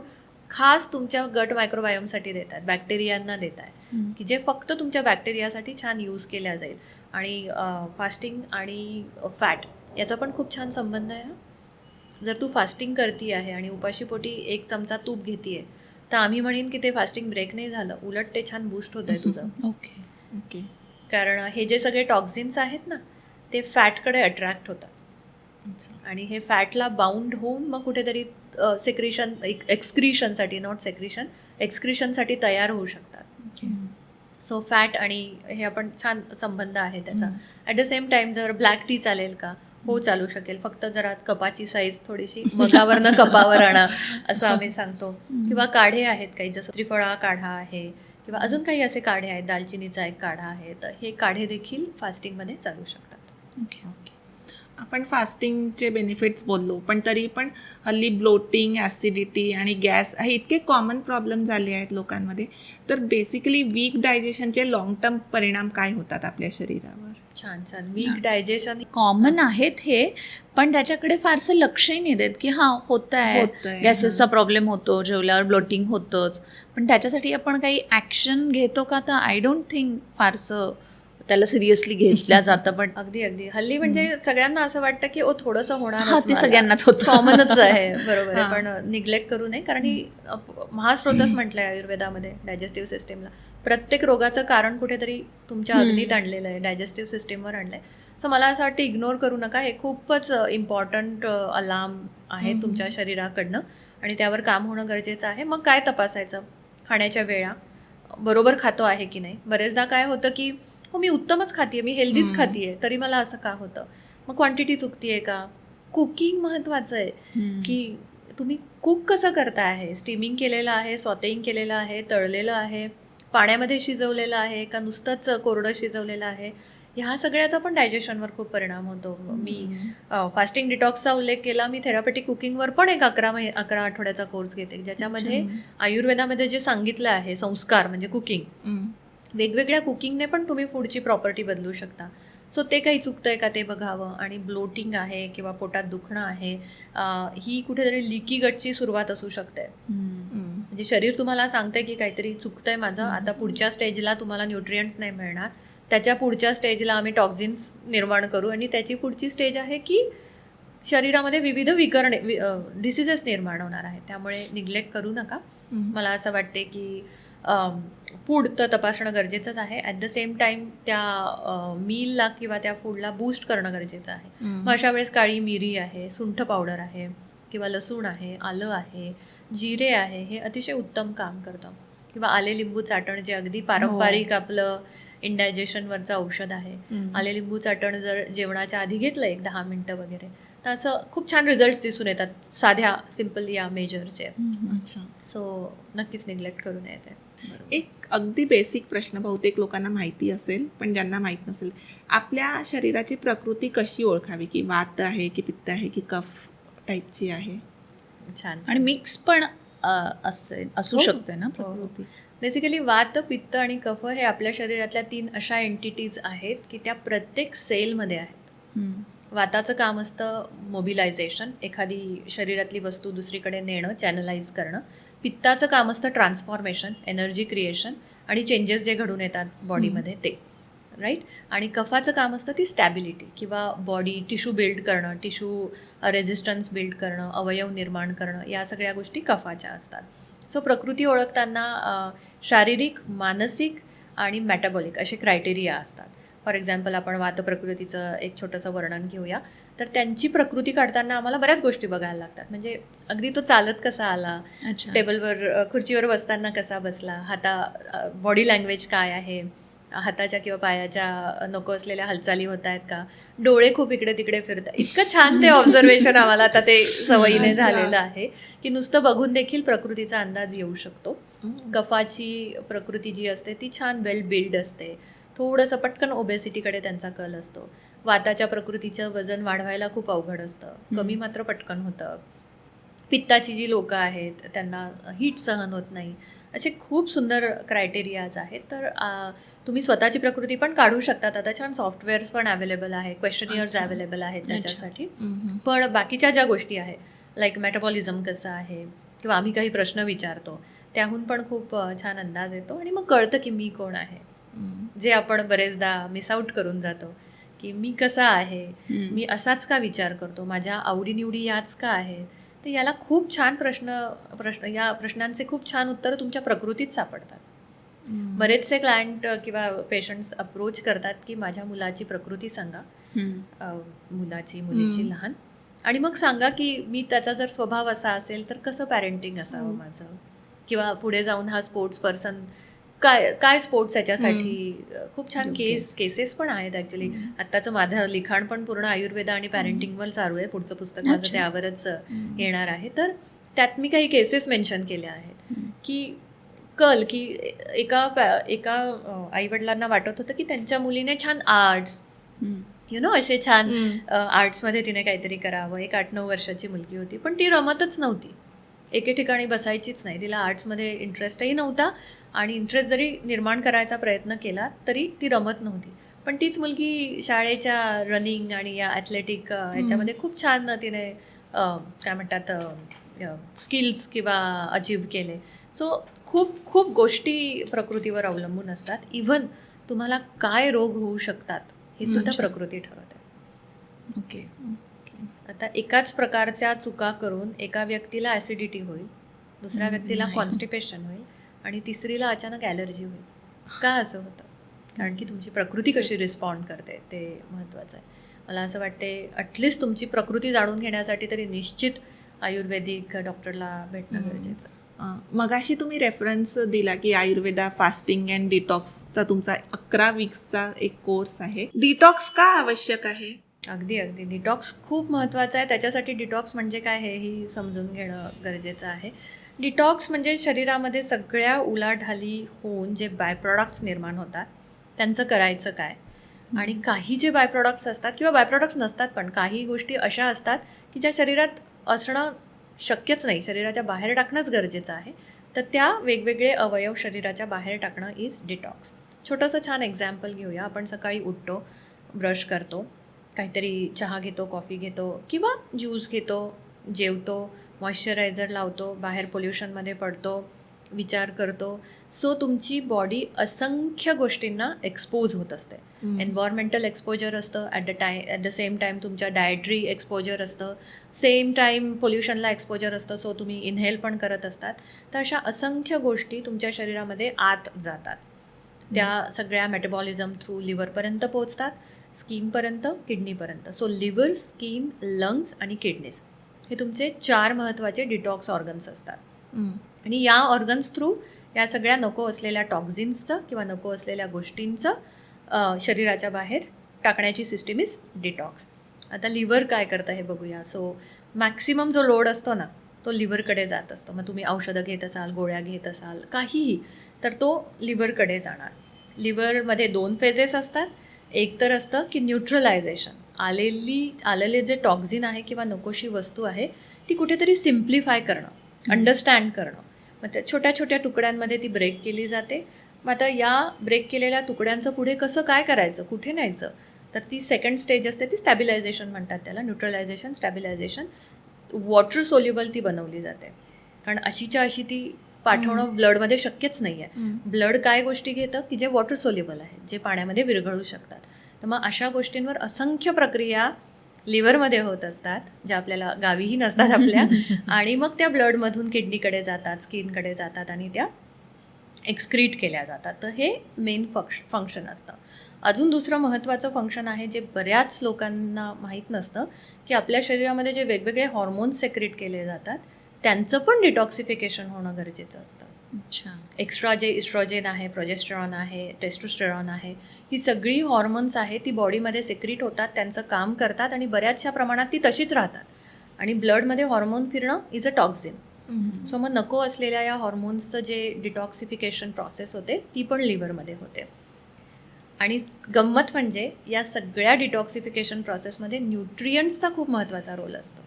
खास तुमच्या गट मायक्रोबायोमसाठी देतात, बॅक्टेरियांना देत आहे, की जे फक्त तुमच्या बॅक्टेरियासाठी छान यूज केल्या जाईल. आणि फास्टिंग आणि फॅट याचा पण खूप छान संबंध आहे. जर तू फास्टिंग करती आहे आणि उपाशीपोटी 1 चमचा तूप घेते आहे, तर आम्ही म्हणेन की ते फास्टिंग ब्रेक नाही झालं, उलट ते छान बूस्ट होत आहे तुझं. ओके. ओके. कारण हे जे सगळे टॉक्झिन्स आहेत ना, ते फॅटकडे अट्रॅक्ट होतात आणि हे फॅटला बाउंड होऊन मग कुठेतरी सेक्रिशन, एक्सक्रिशनसाठी, नॉट सेक्रिशन, एक्सक्रिशनसाठी तयार होऊ शकतात. सो फॅट आणि हे आपण छान संबंध आहे त्याचा. ॲट द सेम टाईम जर ब्लॅक टी चालेल का? हो, चालू शकेल, फक्त जरा कपाची साईज थोडीशी मगावरनं कपावर आणा असं आम्ही सांगतो. किंवा काढे आहेत काही, जसं त्रिफळा काढा आहे किंवा अजून काही असे काढे आहेत, दालचिनीचा एक काढा आहे, तर हे काढे देखील फास्टिंगमध्ये चालू शकतात. ओके. आपण फास्टिंगचे बेनिफिट्स बोललो, पण तरी पण हल्ली ब्लोटिंग, ॲसिडिटी आणि गॅस हे इतके कॉमन प्रॉब्लेम झाले आहेत लोकांमध्ये. तर बेसिकली वीक डायजेशनचे लॉंग टर्म परिणाम काय होतात आपल्या शरीरावर? छान. वीक डायजेशन कॉमन आहेत हे, पण त्याच्याकडे फारसं लक्षही नाही देत की हां होतंय, गॅसेसचा प्रॉब्लेम होतो, जेवल्यावर ब्लोटिंग होतंच, पण त्याच्यासाठी आपण काही ॲक्शन घेतो का? तर आय डोंट थिंक फारसं त्याला सिरियसली घेतल्या जातं. पण अगदी हल्ली म्हणजे सगळ्यांना असं वाटतं की थोडंसं होणार, हा, ते सगळ्यांनाच होतं. कॉमनच आहे. बरोबर आहे, पण निग्लेक्ट करू नये, कारण ही महास्रोतच म्हटलं आहे आयुर्वेदामध्ये डायजेस्टिव्ह सिस्टीमला. प्रत्येक रोगाचं कारण कुठेतरी तुमच्या अग्नीत आणलेलं आहे, डायजेस्टिव्ह सिस्टीमवर आणलं आहे. सो मला असं वाटतं इग्नोर करू नका, हे खूपच इम्पॉर्टंट अलार्म आहे तुमच्या शरीराकडनं आणि त्यावर काम होणं गरजेचं आहे. मग काय तपासायचं? खाण्याच्या वेळा बरोबर खातो आहे की नाही. बरेचदा काय होतं की हो, मी उत्तमच खाते, मी हेल्दीच खाते, तरी मला असं का होतं? मग क्वांटिटी चुकती आहे का? कुकिंग महत्त्वाचं आहे, की तुम्ही कुक कसं करता आहे. स्टीमिंग केलेलं आहे, सॉटेइंग केलेलं आहे, तळलेलं आहे, पाण्यामध्ये शिजवलेलं आहे का नुसतंच कोरडं शिजवलेलं आहे. ह्या सगळ्याचा पण डायजेशनवर खूप परिणाम होतो. मी फास्टिंग डिटॉक्सचा उल्लेख केला, मी थेरॅपेटिक कुकिंगवर पण एक 11 आठवड्याचा कोर्स घेते, ज्याच्यामध्ये आयुर्वेदामध्ये जे सांगितलं आहे संस्कार म्हणजे कुकिंग, वेगवेगळ्या कुकिंगने पण तुम्ही फूडची प्रॉपर्टी बदलू शकता. सो ते काही चुकतंय का ते बघावं. आणि ब्लोटिंग आहे किंवा पोटात दुखणं आहे, ही कुठेतरी लिकी गटची सुरुवात असू शकते. म्हणजे शरीर तुम्हाला सांगतंय की काहीतरी चुकतंय माझं, आता पुढच्या स्टेजला तुम्हाला न्यूट्रियंट्स नाही मिळणार, त्याच्या पुढच्या स्टेजला आम्ही टॉक्झिन्स निर्माण करू आणि त्याची पुढची स्टेज आहे की शरीरामध्ये विविध विकरणे, डिसिजेस निर्माण होणार आहेत. त्यामुळे निग्लेक्ट करू नका. मला असं वाटते की फूड तर तपासणं गरजेचंच आहे, ॲट द सेम टाईम त्या मीलला किंवा त्या फूडला बूस्ट करणं गरजेचं आहे. मग अशा वेळेस काळी मिरी आहे, सुंठ पावडर आहे किंवा लसूण आहे, आलं आहे, जिरे आहे, हे अतिशय उत्तम काम करतं. किंवा आले लिंबू चाटण, जे अगदी पारंपरिक आपलं इंडायजेशनवरचं औषध आहे. आले लिंबू चाटण जर जेवणाच्या आधी घेतलं 10 मिनटं वगैरे, तर असं खूप छान रिझल्ट्स दिसून येतात साध्या सिम्पल या मेजरचे. अच्छा. सो नक्कीच निग्लेक्ट करू नये ते. एक अगदी बेसिक प्रश्न, बहुतेक लोकांना माहिती असेल पण ज्यांना माहीत नसेल, आपल्या शरीराची प्रकृती कशी ओळखावी? की वात आहे की पित्त आहे की कफ टाईपची आहे? छान. आणि मिक्स पण असू हो. शकते ना हो. प्रकृती. बेसिकली वात, पित्त आणि कफ हे आपल्या शरीरातल्या 3 अशा एंटिटीज आहेत की त्या प्रत्येक सेलमध्ये आहेत. वाताचं काम असतं मोबिलायझेशन, एखादी शरीरातली वस्तू दुसरीकडे नेणं, चॅनलाइज करणं. पित्ताचं काम असतं ट्रान्सफॉर्मेशन, एनर्जी क्रिएशन आणि चेंजेस जे घडून येतात बॉडीमध्ये ते, राईट. आणि कफाचं काम असतं ती स्टॅबिलिटी किंवा बॉडी टिश्यू बिल्ड करणं, टिश्यू रेझिस्टन्स बिल्ड करणं, अवयव निर्माण करणं, या सगळ्या गोष्टी कफाच्या असतात. सो प्रकृती ओळखताना शारीरिक, मानसिक आणि मॅटाबॉलिक असे क्रायटेरिया असतात. फॉर एक्झाम्पल आपण वात प्रकृतीचं एक छोटंसं वर्णन घेऊया. तर त्यांची प्रकृती काढताना आम्हाला बऱ्याच गोष्टी बघायला लागतात. म्हणजे अगदी तो चालत कसा आला, टेबलवर खुर्चीवर बसताना कसा बसला, बॉडी लँग्वेज काय आहे, हाताच्या किंवा पायाच्या नको असलेल्या हालचाली होत आहेत का, डोळे खूप इकडे तिकडे फिरतात. इतकं छान ते ऑब्झर्वेशन आम्हाला आता ते सवयीने झालेलं आहे की नुसतं बघून देखील प्रकृतीचा अंदाज येऊ शकतो. कफाची प्रकृती जी असते ती छान वेल बिल्ड असते, थोडंसं पटकन ओबेसिटीकडे त्यांचा कल असतो. वाताच्या प्रकृतीचं वजन वाढवायला खूप अवघड असतं, कमी मात्र पटकन होतं. पित्ताची जी लोकं आहेत त्यांना हीट सहन होत नाही. असे खूप सुंदर क्रायटेरियाज आहेत. तर तुम्ही स्वतःची प्रकृती पण काढू शकतात. आता छान सॉफ्टवेअर्स पण अवेलेबल आहे, क्वेश्चनियर्स अवेलेबल आहेत त्याच्यासाठी. पण बाकीच्या ज्या गोष्टी आहेत लाईक मेटाबॉलिझम कसं आहे किंवा आम्ही काही प्रश्न विचारतो त्याहून पण खूप छान अंदाज येतो आणि मग कळतं की मी कोण आहे, जे आपण बरेचदा मिस आऊट करून जातो की मी कसा आहे, मी असाच का विचार करतो, माझ्या आवडीनिवडी याच का आहेत. तर याला खूप छान प्रश्न या प्रश्नांचे खूप छान उत्तरं तुमच्या प्रकृतीत सापडतात. बरेचसे क्लायंट किंवा पेशंट्स अप्रोच करतात की माझ्या मुलाची प्रकृती सांगा, मुलीची लहान, आणि मग सांगा की मी त्याचा जर स्वभाव असा असेल तर कसं पॅरेंटिंग असावं माझं, किंवा पुढे जाऊन हा स्पोर्ट्स पर्सन काय स्पोर्ट्स याच्यासाठी. खूप छान केसेस पण आहेत ॲक्च्युली. आत्ताचं माझं लिखाण पण पूर्ण आयुर्वेद आणि पॅरेंटिंगवर चालू आहे. पुढचं पुस्तक माझं त्यावरच येणार आहे. तर त्यात मी काही केसेस मेन्शन केल्या आहेत की की एका आईवडिलांना वाटत होतं की त्यांच्या मुलीने छान आर्ट्स असे छान आर्ट्समध्ये तिने काहीतरी करावं. एक 8-9 वर्षाची मुलगी होती, पण ती रमतच नव्हती, एके ठिकाणी बसायचीच नाही. तिला आर्ट्समध्ये इंटरेस्टही नव्हता आणि इंटरेस्ट जरी निर्माण करायचा प्रयत्न केला तरी ती रमत नव्हती. पण तीच मुलगी शाळेच्या रनिंग आणि या ॲथलेटिक ह्याच्यामध्ये खूप छान तिने काय म्हणतात स्किल्स किंवा अचीव केले. सो खूप खूप गोष्टी प्रकृतीवर अवलंबून असतात. इव्हन तुम्हाला काय रोग होऊ शकतात हे सुद्धा प्रकृती ठरवते. ओके. आता एकाच प्रकारच्या चुका करून एका व्यक्तीला ॲसिडिटी होईल, दुसऱ्या व्यक्तीला कॉन्स्टिपेशन होईल आणि तिसरीला अचानक ॲलर्जी होईल. का असं होतं? कारण की तुमची प्रकृती कशी रिस्पॉन्ड करते ते महत्त्वाचं आहे. मला असं वाटते ॲटलिस्ट तुमची प्रकृती जाणून घेण्यासाठी तरी निश्चित आयुर्वेदिक डॉक्टरला भेटणं गरजेचं. मगाशी तुम्ही रेफरन्स दिला की आयुर्वेदा फास्टिंग अँड डिटॉक्सचा तुमचा 11 वीक्सचा एक कोर्स आहे. डिटॉक्स का आवश्यक आहे? अगदी डिटॉक्स खूप महत्त्वाचं आहे. त्याच्यासाठी डिटॉक्स म्हणजे काय हेही समजून घेणं गरजेचं आहे. डिटॉक्स म्हणजे शरीरामध्ये सगळ्या उलाढाली होऊन जे बाय प्रॉडक्ट्स निर्माण होतात त्यांचं करायचं काय. आणि काही जे बाय प्रॉडक्ट्स असतात किंवा बाय प्रॉडक्ट्स नसतात, पण काही गोष्टी अशा असतात की ज्या शरीरात असणं शक्यच नाही, शरीराच्या बाहेर टाकणंच गरजेचं आहे. तर त्या वेगवेगळे अवयव शरीराच्या बाहेर टाकणं इज डिटॉक्स. छोटंसं छान एक्झाम्पल घेऊया. आपण सकाळी उठतो, ब्रश करतो, काहीतरी चहा घेतो, कॉफी घेतो किंवा ज्यूस घेतो, जेवतो, मॉइश्चरायझर लावतो, बाहेर पोल्युशनमध्ये पडतो, विचार करतो. सो तुमची बॉडी असंख्य गोष्टींना एक्सपोज होत असते. एन्व्हायरमेंटल एक्सपोजर असतं, ॲट द सेम टाईम तुमच्या डायटरी एक्सपोजर असतं, सेम टाईम पोल्युशनला एक्सपोजर असतं. सो तुम्ही इनहेल पण करत असतात. तर अशा असंख्य गोष्टी तुमच्या शरीरामध्ये आत जातात. त्या सगळ्या मेटाबॉलिझम थ्रू लिव्हरपर्यंत पोहोचतात, स्किनपर्यंत, किडनीपर्यंत. सो लिव्हर, स्किन, लंग्स आणि किडनीज हे तुमचे 4 महत्त्वाचे डिटॉक्स ऑर्गन्स असतात. आणि या ऑर्गन्स थ्रू या सगळ्या नको असलेल्या टॉक्झिन्सचं किंवा नको असलेल्या गोष्टींचं शरीराच्या बाहेर टाकण्याची सिस्टीम इज डिटॉक्स. आता लिव्हर काय करतं हे बघूया. सो मॅक्सिमम जो लोड असतो ना तो लिव्हरकडे जात असतो. मग तुम्ही औषधं घेत असाल, गोळ्या घेत असाल, काहीही, तर तो लिव्हरकडे जाणार. लिव्हरमध्ये 2 फेजेस असतात. एक तर असतं की न्यूट्रलायझेशन, आलेले जे टॉक्झिन आहे किंवा नकोशी वस्तू आहे ती कुठेतरी सिम्प्लिफाय करणं, अंडरस्टँड करणं. मग त्या छोट्या छोट्या तुकड्यांमध्ये ती ब्रेक केली जाते. मग आता या ब्रेक केलेल्या तुकड्यांचं पुढे कसं काय करायचं, कुठे न्यायचं, तर ती सेकंड स्टेज असते, ती स्टॅबिलायझेशन म्हणतात त्याला. Neutralisation, stabilisation. वॉटर सोल्युबल ती बनवली जाते, कारण अशीच्या अशी ती पाठवणं ब्लडमध्ये शक्यच नाही आहे. ब्लड काय गोष्टी घेतं की जे वॉटर सोल्युबल आहेत, जे पाण्यामध्ये विरघळू शकतात. तर मग अशा गोष्टींवर असंख्य प्रक्रिया लिव्हरमध्ये होत असतात, ज्या आपल्याला गावीही नसतात आपल्या. आणि मग त्या ब्लडमधून किडनीकडे जातात, स्किनकडे जातात आणि त्या एक्सक्रीट केल्या जातात. तर हे मेन फंक्शन असतं. अजून दुसरं महत्त्वाचं फंक्शन आहे जे बऱ्याच लोकांना माहीत नसतं, की आपल्या शरीरामध्ये जे वेगवेगळे हॉर्मोन्स सेक्रेट केले जातात त्यांचं पण डिटॉक्सिफिकेशन होणं गरजेचं असतं. अच्छा. एक्स्ट्रा जे इस्ट्रोजेन आहे, प्रोजेस्टेरॉन आहे, टेस्टोस्टेरॉन आहे, ही सगळी हॉर्मोन्स आहेत ती बॉडीमध्ये सेक्रेट होतात, त्यांचं काम करतात आणि बऱ्याचशा प्रमाणात ती तशीच राहतात. आणि ब्लडमध्ये हॉर्मोन फिरणं इज अ टॉक्झिन. सो मग नको असलेल्या या हॉर्मोन्सचं जे डिटॉक्सिफिकेशन प्रोसेस होते ती पण लिव्हरमध्ये होते. आणि गंमत म्हणजे या सगळ्या डिटॉक्सिफिकेशन प्रोसेसमध्ये न्यूट्रियंट्सचा खूप महत्त्वाचा रोल असतो.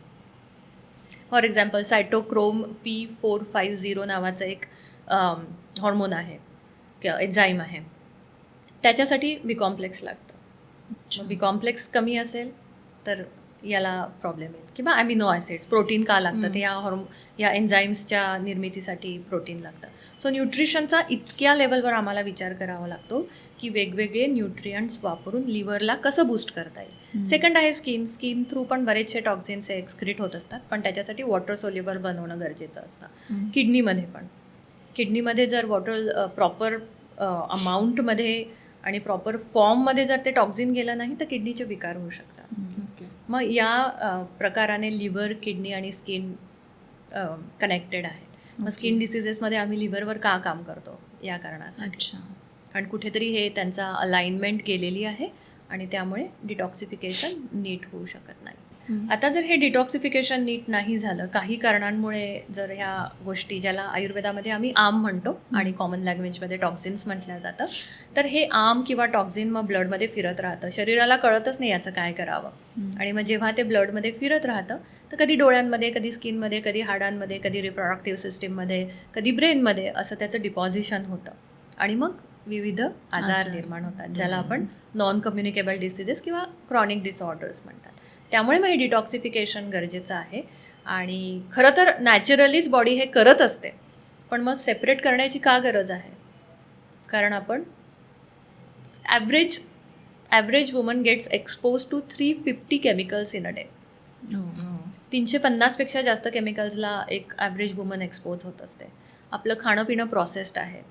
फॉर एक्झाम्पल सायटोक्रोम P450 नावाचं एक हॉर्मोन आहे, एन्झाईम आहे, त्याच्यासाठी बी कॉम्प्लेक्स लागतं. बी कॉम्प्लेक्स कमी असेल तर याला प्रॉब्लेम येईल. किंवा ॲमिनो ॲसिड्स, प्रोटीन का लागतं ते या एन्झाईम्सच्या निर्मितीसाठी प्रोटीन लागतं. सो न्यूट्रिशनचा इतक्या लेवलवर आम्हाला विचार करावा लागतो की वेगवेगळे न्यूट्रियंट्स वापरून लिव्हरला कसं बूस्ट करता येईल. सेकंड आहे स्किन थ्रू पण बरेचसे टॉक्झिन्स एक्सक्रीट होत असतात, पण त्याच्यासाठी वॉटर सोल्युबल बनवणं गरजेचं असतं. किडनीमध्ये जर वॉटर प्रॉपर अमाऊंटमध्ये आणि प्रॉपर फॉर्ममध्ये जर ते टॉक्झिन गेलं नाही तर किडनीचे विकार होऊ शकतात. मग या प्रकाराने लिव्हर, किडनी आणि स्किन कनेक्टेड आहेत. मग स्किन डिसीजेसमध्ये आम्ही लिव्हरवर का काम करतो या कारणासाठी. कारण कुठेतरी हे त्यांचा अलाइनमेंट केलेली आहे आणि त्यामुळे डिटॉक्सिफिकेशन नीट होऊ शकत नाही. आता जर हे डिटॉक्सिफिकेशन नीट नाही झालं काही कारणांमुळे, जर ह्या गोष्टी ज्याला आयुर्वेदामध्ये आम्ही आम म्हणतो आणि कॉमन लँग्वेजमध्ये टॉक्झिन्स म्हटलं जातं, तर हे आम किंवा टॉक्झिन मग ब्लडमध्ये फिरत राहतं. शरीराला कळतच नाही याचं काय करावं. आणि मग जेव्हा ते ब्लडमध्ये फिरत राहतं तर कधी डोळ्यांमध्ये, कधी स्किनमध्ये, कधी हाडांमध्ये, कधी रिप्रोडक्टिव्ह सिस्टीममध्ये, कधी ब्रेनमध्ये असं त्याचं डिपॉझिशन होतं आणि मग विविध आजार निर्माण होतात, ज्याला आपण नॉन कम्युनिकेबल डिसीजेस किंवा क्रॉनिक डिसऑर्डर्स म्हणतात. त्यामुळे मग हे डिटॉक्सिफिकेशन गरजेचं आहे. आणि खरं तर नॅचरलीच बॉडी हे करत असते, पण मग सेपरेट करण्याची का गरज आहे? कारण आपण average woman gets expose to 350 chemicals in a day. 350पेक्षा जास्त केमिकल्सला एक ॲव्हरेज वुमन एक्सपोज होत असते. आपलं खाणं पिणं प्रोसेस्ड आहे,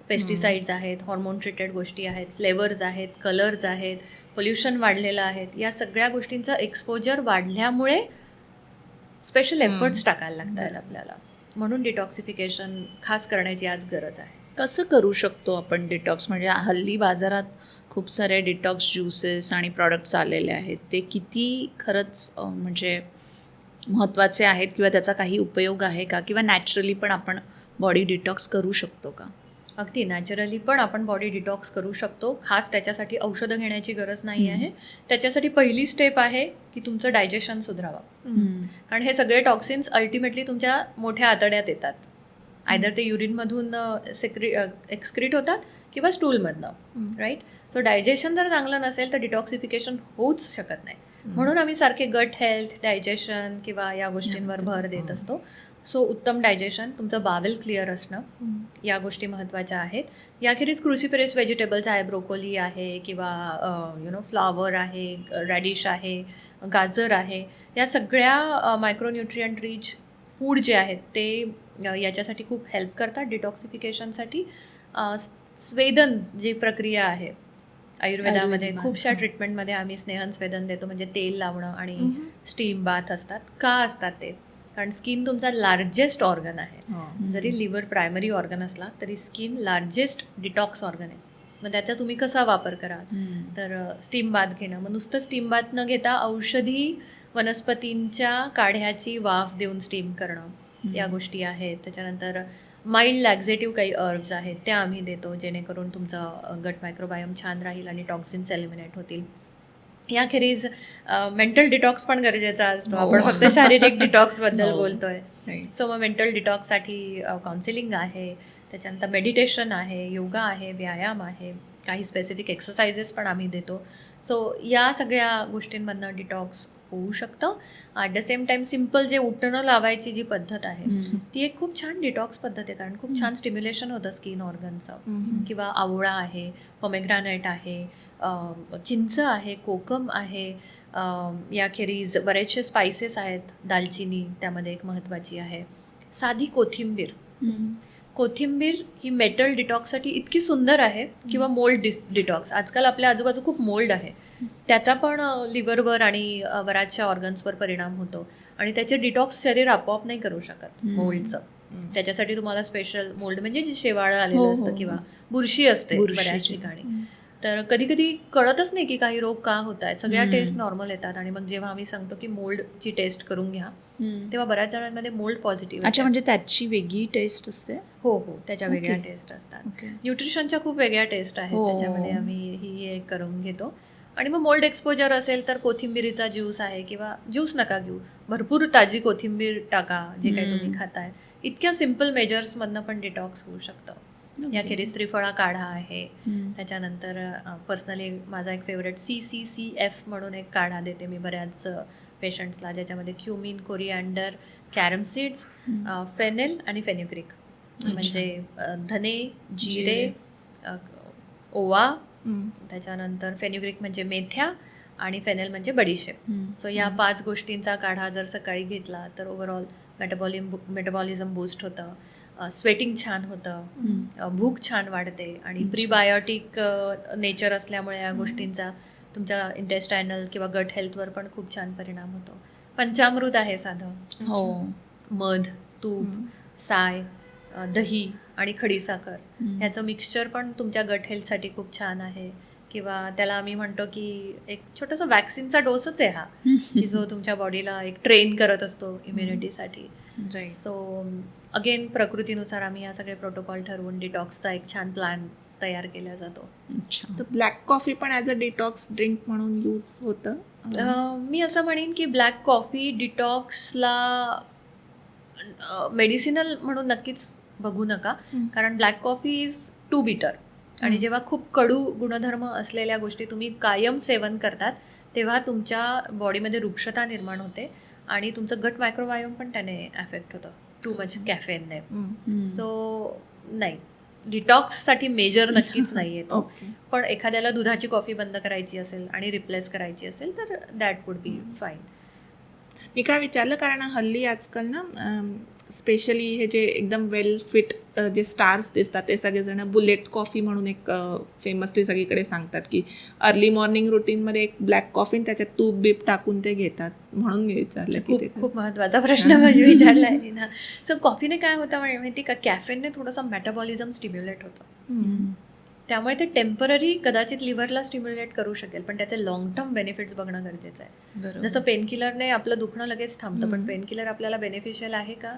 पेस्टिसाइड्स आहेत, हॉर्मोन ट्रीटेड गोष्टी आहेत, फ्लेवर्स आहेत, कलर्स आहेत, पोल्युशन वाढलेलं आहे. या सगळ्या गोष्टींचं एक्सपोजर वाढल्यामुळे स्पेशल एफर्ट्स टाकायला लागत आहेत आपल्याला. म्हणून डिटॉक्सिफिकेशन खास करण्याची आज गरज आहे. कसं करू शकतो आपण डिटॉक्स? म्हणजे हल्ली बाजारात खूप सारे डिटॉक्स ज्युसेस आणि प्रॉडक्ट्स आलेले आहेत, ते किती खरंच म्हणजे महत्त्वाचे आहेत किंवा त्याचा काही उपयोग आहे का? किंवा नॅचरली पण आपण बॉडी डिटॉक्स करू शकतो का? अगदी नॅचरली पण आपण बॉडी डिटॉक्स करू शकतो. खास त्याच्यासाठी औषधं घेण्याची गरज नाही आहे. त्याच्यासाठी पहिली स्टेप आहे की तुमचं डायजेशन सुधारावं. कारण हे सगळे टॉक्सिन्स अल्टिमेटली तुमच्या मोठ्या आतड्यात येतात. आयदर ते युरिनमधून एक्सक्रीट होतात किंवा स्टूलमधनं, राईट. सो डायजेशन जर चांगलं नसेल तर डिटॉक्सिफिकेशन होऊच शकत नाही. म्हणून आम्ही सारखे गट हेल्थ, डायजेशन किंवा या गोष्टींवर भर देत असतो. सो उत्तम डायजेशन, तुमचं बावेल क्लिअर असणं, या गोष्टी महत्त्वाच्या आहेत. याखेरीज क्रुसिफेरस व्हेजिटेबल्स आहे, ब्रोकोली आहे किंवा फ्लावर आहे, रॅडिश आहे, गाजर आहे, या सगळ्या मायक्रोन्यूट्रियंट रिच फूड जे आहेत ते याच्यासाठी खूप हेल्प करतात डिटॉक्सिफिकेशनसाठी. स्वेदन जी प्रक्रिया आहे आयुर्वेदामध्ये, खूपशा ट्रीटमेंटमध्ये आम्ही स्नेहन स्वेदन देतो, म्हणजे तेल लावणं आणि स्टीम बाथ असतात. का असतात ते? कारण स्किन तुमचा लार्जेस्ट ऑर्गन आहे. जरी लिव्हर प्रायमरी ऑर्गन असला तरी स्किन लार्जेस्ट डिटॉक्स ऑर्गन आहे. मग त्याचा तुम्ही कसा वापर कराल? तर स्टीम बाथ घेणं. मग नुसतं स्टीम बाथ न घेता औषधी वनस्पतींच्या काढ्याची वाफ देऊन स्टीम करणं, या गोष्टी आहेत. त्याच्यानंतर माइल्ड लॅक्झेटिव्ह काही हर्ब्स आहेत त्या आम्ही देतो, जेणेकरून तुमचं गट मायक्रोबायोम छान राहील आणि टॉक्सिन्स एलिमिनेट होतील. याखेरीज मेंटल डिटॉक्स पण गरजेचा असतो. आपण फक्त शारीरिक डिटॉक्सबद्दल बोलतोय. सो मग मेंटल डिटॉक्ससाठी काउन्सिलिंग आहे, त्याच्यानंतर मेडिटेशन आहे, योगा आहे, व्यायाम आहे, काही स्पेसिफिक एक्सरसाइजेस पण आम्ही देतो. सो या सगळ्या गोष्टींमधनं डिटॉक्स होऊ शकतं. At the same time simple जे उठणं लावायची जी पद्धत आहे ती एक खूप छान डिटॉक्स पद्धत आहे, कारण खूप छान स्टिम्युलेशन होतं स्किन ऑर्गनचं. किंवा आवळा आहे, पोमेग्रानेट आहे, चिंच आहे, कोकम आहे, याखेरीज बरेचसे स्पायसेस आहेत, दालचिनी त्यामध्ये एक महत्त्वाची आहे, साधी कोथिंबीर ही मेटल डिटॉक्ससाठी इतकी सुंदर आहे. किंवा मोल्ड डिटॉक्स, आजकाल आपल्या आजूबाजू खूप मोल्ड आहे, त्याचा पण लिव्हरवर आणि बऱ्याचशा ऑर्गन्सवर परिणाम होतो आणि त्याचे डिटॉक्स शरीर आपोआप नाही करू शकत मोल्डचं. त्याच्यासाठी तुम्हाला स्पेशल मोल्ड म्हणजे जे शेवाळं आलेलं असतं किंवा बुरशी असते बऱ्याच ठिकाणी, तर कधी कधी कळतच नाही की काही रोग का होत आहेत. सगळ्या हम्म. टेस्ट नॉर्मल येतात आणि मग जेव्हा आम्ही सांगतो की मोल्डची टेस्ट करून घ्या तेव्हा बऱ्याच जणांमध्ये मोल्ड पॉझिटिव्ह. अच्छा, म्हणजे त्याची वेगळी टेस्ट असते. हो हो, त्याच्या वेगळ्या Okay. टेस्ट असतात. ओके. न्यूट्रिशनच्या खूप वेगळ्या टेस्ट आहेत हो. त्याच्यामध्ये. आम्ही ही एक करून घेतो. आणि मग मोल्ड एक्सपोजर असेल तर कोथिंबिरीचा ज्यूस आहे किंवा ज्यूस नका घेऊ, भरपूर ताजी कोथिंबीर टाका जे काही तुम्ही खाताय. इतक्या सिम्पल मेजर्समधनं पण डिटॉक्स होऊ शकतं. याखेरीज त्रिफळा काढा आहे. त्याच्यानंतर पर्सनली माझा एक फेवरेट CCCF म्हणून एक काढा देते मी बऱ्याच पेशंट्सला, ज्याच्यामध्ये क्युमिन, कोरिअँडर, कॅरम सीड्स, फेनेल आणि फेन्युग्रीक म्हणजे धने, जिरे, ओवा, त्याच्यानंतर फेन्युग्रीक म्हणजे मेथ्या आणि फेनेल म्हणजे बडीशेप. सो या 5 गोष्टींचा काढा जर सकाळी घेतला तर ओव्हरऑल मेटाबॉलिझम बूस्ट होतं, स्वेटिंग छान होतं, भूक छान वाढते आणि प्रीबायोटिक नेचर असल्यामुळे या गोष्टींचा तुमच्या इंटेस्टायनल किंवा गट हेल्थवर पण खूप छान परिणाम होतो. पंचामृत आहे साधं, हो. मध, तूप, साय, दही आणि खडीसाखर ह्याचं मिक्सचर पण तुमच्या गट हेल्थसाठी खूप छान आहे. किंवा त्याला आम्ही म्हणतो की एक छोटासा वॅक्सिनचा डोसच आहे हा, की जो तुमच्या बॉडीला एक ट्रेन करत असतो इम्युनिटीसाठी. राईट. सो अगेन प्रकृतीनुसार आम्ही या सगळे प्रोटोकॉल ठरवून डिटॉक्सचा एक छान प्लॅन तयार केला जातो. अच्छा. तर ब्लॅक कॉफी पण ॲज अ डिटॉक्स ड्रिंक म्हणून यूज होतं. मी असं म्हणेन की ब्लॅक कॉफी डिटॉक्सला मेडिसिनल म्हणून नक्कीच बघू नका, कारण ब्लॅक कॉफी इज टू बिटर. आणि जेव्हा खूप कडू गुणधर्म असलेल्या गोष्टी तुम्ही कायम सेवन करतात तेव्हा तुमच्या बॉडीमध्ये रुक्षता निर्माण होते आणि तुमचं गट मायक्रोबायोम पण त्याने अफेक्ट होतं टू मच कॅफेनने. सो नाही, डिटॉक्ससाठी मेजर नक्कीच नाही आहे तो. ओके. पण एखाद्याला दुधाची कॉफी बंद करायची असेल आणि रिप्लेस करायची असेल तर दॅट वुड बी फाईन. मी काय विचारलं कारण हल्ली आजकाल ना स्पेशली हे जे एकदम वेल फिट जे स्टार्स दिसतात ते सगळेजण बुलेट कॉफी म्हणून एक फेमसली सगळीकडे सांगतात की अर्ली मॉर्निंग रुटीनमध्ये एक ब्लॅक कॉफी त्याच्यात तूप बीप टाकून ते घेतात, म्हणून मी विचारलं की ते खूप खूप महत्त्वाचा प्रश्न म्हणजे विचारला आहे ना. सो कॉफीने काय होतं माहिती का, कॅफेनने थोडंसं मेटाबॉलिझम स्टिम्युलेट होतं. त्यामुळे ते टेम्पररी कदाचित लिव्हरला स्टिम्युलेट करू शकेल, पण त्याचे लॉंग टर्म बेनिफिट्स बघणं गरजेचं आहे. जसं पेनकिलरने आपलं दुखणं लगेच थांबतं, पण पेनकिलर आपल्याला बेनिफिशियल आहे का?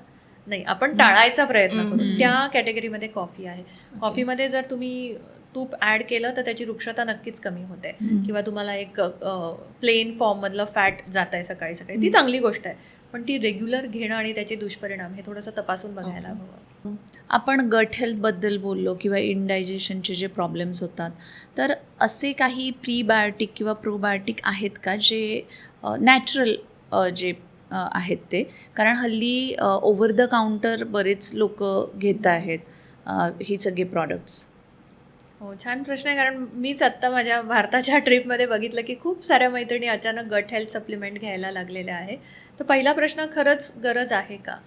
नाही. आपण टाळायचा प्रयत्न करू. त्या कॅटेगरीमध्ये कॉफी आहे. कॉफीमध्ये जर तुम्ही तूप ॲड केलं तर त्याची रुक्षता नक्कीच कमी होते. किंवा तुम्हाला एक प्लेन फॉर्ममधलं फॅट जात आहे सकाळी सकाळी, ती चांगली गोष्ट आहे, पण ती रेग्युलर घेणं आणि त्याचे दुष्परिणाम हे थोडंसं तपासून बघायला हवं. आपण गट हेल्थबद्दल बोललो किंवा इनडायजेशनचे जे प्रॉब्लेम्स होतात, तर असे काही प्रीबायोटिक किंवा प्रोबायोटिक आहेत का जे नॅचरल जे आहेत ते? कारण हल्ली ओव्हर द काउंटर बरेच लोक घेत आहेत ही सगळे प्रॉडक्ट्स. हो, छान प्रश्न आहे. कारण मीच आत्ता माझ्या भारताच्या ट्रिपमध्ये बघितलं की खूप साऱ्या मैत्रिणी अचानक गट हेल्थ सप्लिमेंट घ्यायला लागलेल्या आहे. तर पहिला प्रश्न, खरंच गरज आहे का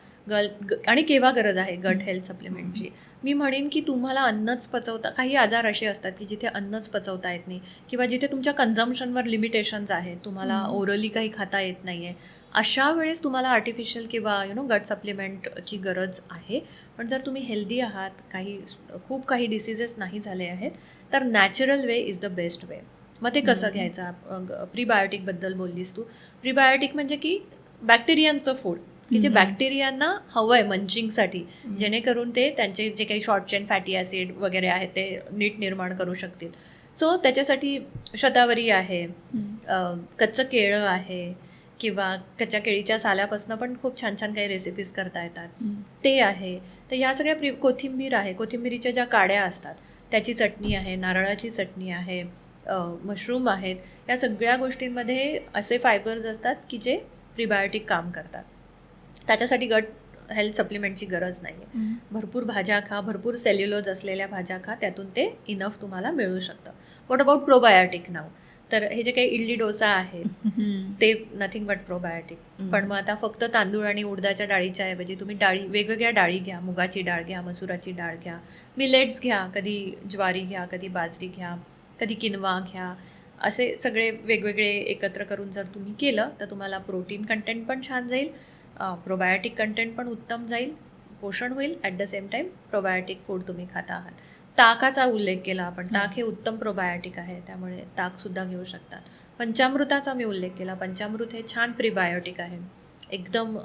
आणि केव्हा गरज आहे गट हेल्थ सप्लिमेंटची? मी म्हणेन की तुम्हाला अन्नच पचवता, काही आजार असे असतात की जिथे अन्नच पचवता येत नाही किंवा जिथे तुमच्या कन्झम्पशनवर लिमिटेशन्स आहेत, तुम्हाला ओरली काही खाता येत नाही आहे, अशा वेळेस तुम्हाला आर्टिफिशियल किंवा गट सप्लिमेंटची गरज आहे. पण जर तुम्ही हेल्दी आहात, खूप काही डिसीजेस नाही झाले आहेत, तर natural way is the best way. मग ते कसं घ्यायचं? प्रीबायोटिकबद्दल बोललीस तू. प्रीबायोटिक म्हणजे की बॅक्टेरियांचं फूड, की जे बॅक्टेरियांना हवं आहे मंचिंगसाठी, जेणेकरून ते त्यांचे जे काही शॉर्ट चेन फॅटी ॲसिड वगैरे आहेत ते नीट निर्माण करू शकतील. सो त्याच्यासाठी शतावरी आहे, कच्चं केळं आहे, किंवा कच्च्या केळीच्या साल्यापासून पण खूप छान छान काही रेसिपीज करता येतात, ते आहे. तर ह्या सगळ्या कोथिंबीर आहे, कोथिंबीरीच्या ज्या काड्या असतात त्याची चटणी आहे, नारळाची चटणी आहे, मशरूम आहेत. या सगळ्या गोष्टींमध्ये असे फायबर्स असतात की जे प्रीबायोटिक काम करतात. त्याच्यासाठी गट हेल्थ सप्लिमेंटची गरज नाही आहे. भरपूर भाज्या खा, भरपूर सेल्युलोज असलेल्या भाज्या खा, त्यातून ते इनफ तुम्हाला मिळू शकतं. व्हॉट अबाउट प्रोबायोटिक नाव? तर हे जे काही इडली डोसा आहे ते नथिंग बट प्रोबायोटिक. पण मग आता फक्त तांदूळ आणि उडदाच्या डाळीच्या ऐवजी तुम्ही वेगवेगळ्या डाळी घ्या, मुगाची डाळ घ्या, मसुराची डाळ घ्या, मिलेट्स घ्या, कधी ज्वारी घ्या, कधी बाजरी घ्या, कधी किनवा घ्या. असे सगळे वेगवेगळे एकत्र करून जर तुम्ही केलं तर तुम्हाला प्रोटीन कंटेंट पण छान जाईल, प्रोबायोटिक कंटेंट पण उत्तम जाईल, पोषण होईल, at the same time probiotic food तुम्ही खाता आहात. ताकाचा उल्लेख केला आपण. ताक हे उत्तम प्रोबायोटिक आहे, त्यामुळे ताकसुद्धा घेऊ शकतात. पंचामृताचा मी उल्लेख केला. पंचामृत हे छान प्रिबायोटिक आहे, एकदम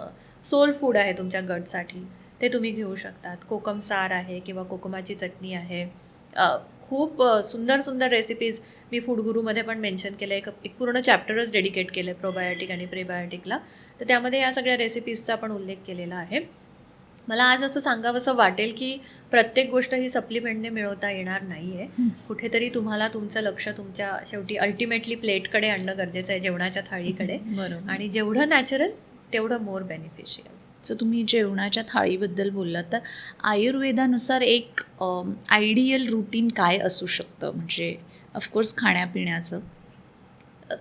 सोल फूड आहे तुमच्या गटसाठी, ते तुम्ही घेऊ शकतात. कोकम सार आहे किंवा कोकमाची चटणी आहे. खूप सुंदर सुंदर रेसिपीज मी फूड गुरूमध्ये पण मेन्शन केलं. एक पूर्ण चॅप्टरच डेडिकेट केलं आहे प्रोबायोटिक आणि प्रिबायोटिकला. तर त्यामध्ये या सगळ्या रेसिपीजचा पण उल्लेख केलेला आहे. मला आज असं सांगावंसं वाटेल की प्रत्येक गोष्ट ही सप्लिमेंटने मिळवता येणार नाही आहे. कुठेतरी तुम्हाला तुमचं लक्ष तुमच्या शेवटी अल्टिमेटली प्लेटकडे आणणं गरजेचं आहे, जेवणाच्या थाळीकडे. बरोबर. आणि जेवढं नॅचरल तेवढं मोर बेनिफिशियल. सो तुम्ही जेवणाच्या थाळीबद्दल बोललात, तर आयुर्वेदानुसार एक आयडियल रुटीन काय असू शकतं? म्हणजे ऑफकोर्स खाण्यापिण्याचं.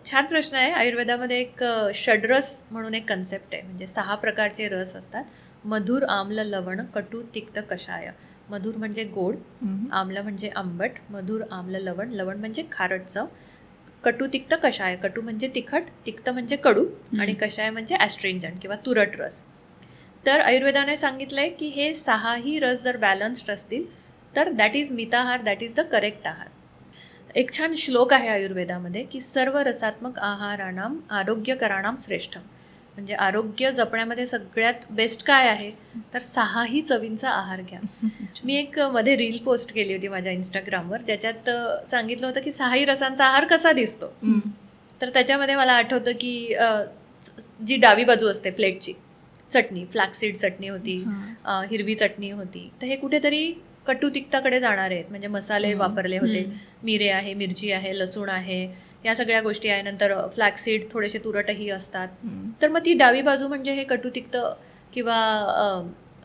छान प्रश्न आहे. आयुर्वेदामध्ये एक षड्रस म्हणून एक कन्सेप्ट आहे. म्हणजे 6 प्रकारचे रस असतात. मधुर, आम्ल, लवण, कटू, तिक्त, कषाय. मधुर म्हणजे गोड, आम्ल म्हणजे आंबट, मधुर, आम्ल, लवण, लवण म्हणजे खारट चव, कटू, तिक्त, कषाय. कटू म्हणजे तिखट, तिक्त म्हणजे कडू आणि कषाय म्हणजे ॲस्ट्रिंजंट किंवा तुरट रस. तर आयुर्वेदाने सांगितलं आहे की हे 6ही रस जर बॅलन्स्ड असतील तर दॅट इज मिताहार, दॅट इज द करेक्ट आहार. एक छान श्लोक आहे आयुर्वेदामध्ये की सर्व रसात्मक आहाराणाम आरोग्यकराणाम श्रेष्ठ. म्हणजे आरोग्य जपण्यामध्ये सगळ्यात बेस्ट काय आहे, तर 6ही चवींचा आहार घ्या. मी एक मध्ये रील पोस्ट केली होती माझ्या इंस्टाग्रामवर, ज्याच्यात सांगितलं होतं की 6ही रसांचा आहार कसा दिसतो. तर त्याच्यामध्ये मला आठवतं की जी डावी बाजू असते प्लेटची, चटणी, फ्लॅक्सीड चटणी होती, हिरवी चटणी होती. तर हे कुठेतरी कटू तिक्ताकडे जाणार आहेत. म्हणजे मसाले वापरले होते, मिरे आहे, मिरची आहे, लसूण आहे, या सगळ्या गोष्टी आहे. नंतर फ्लॅक्सीड, थोडेसे तुरटही असतात. तर मग ती डावी बाजू म्हणजे हे कटू तिक्त किंवा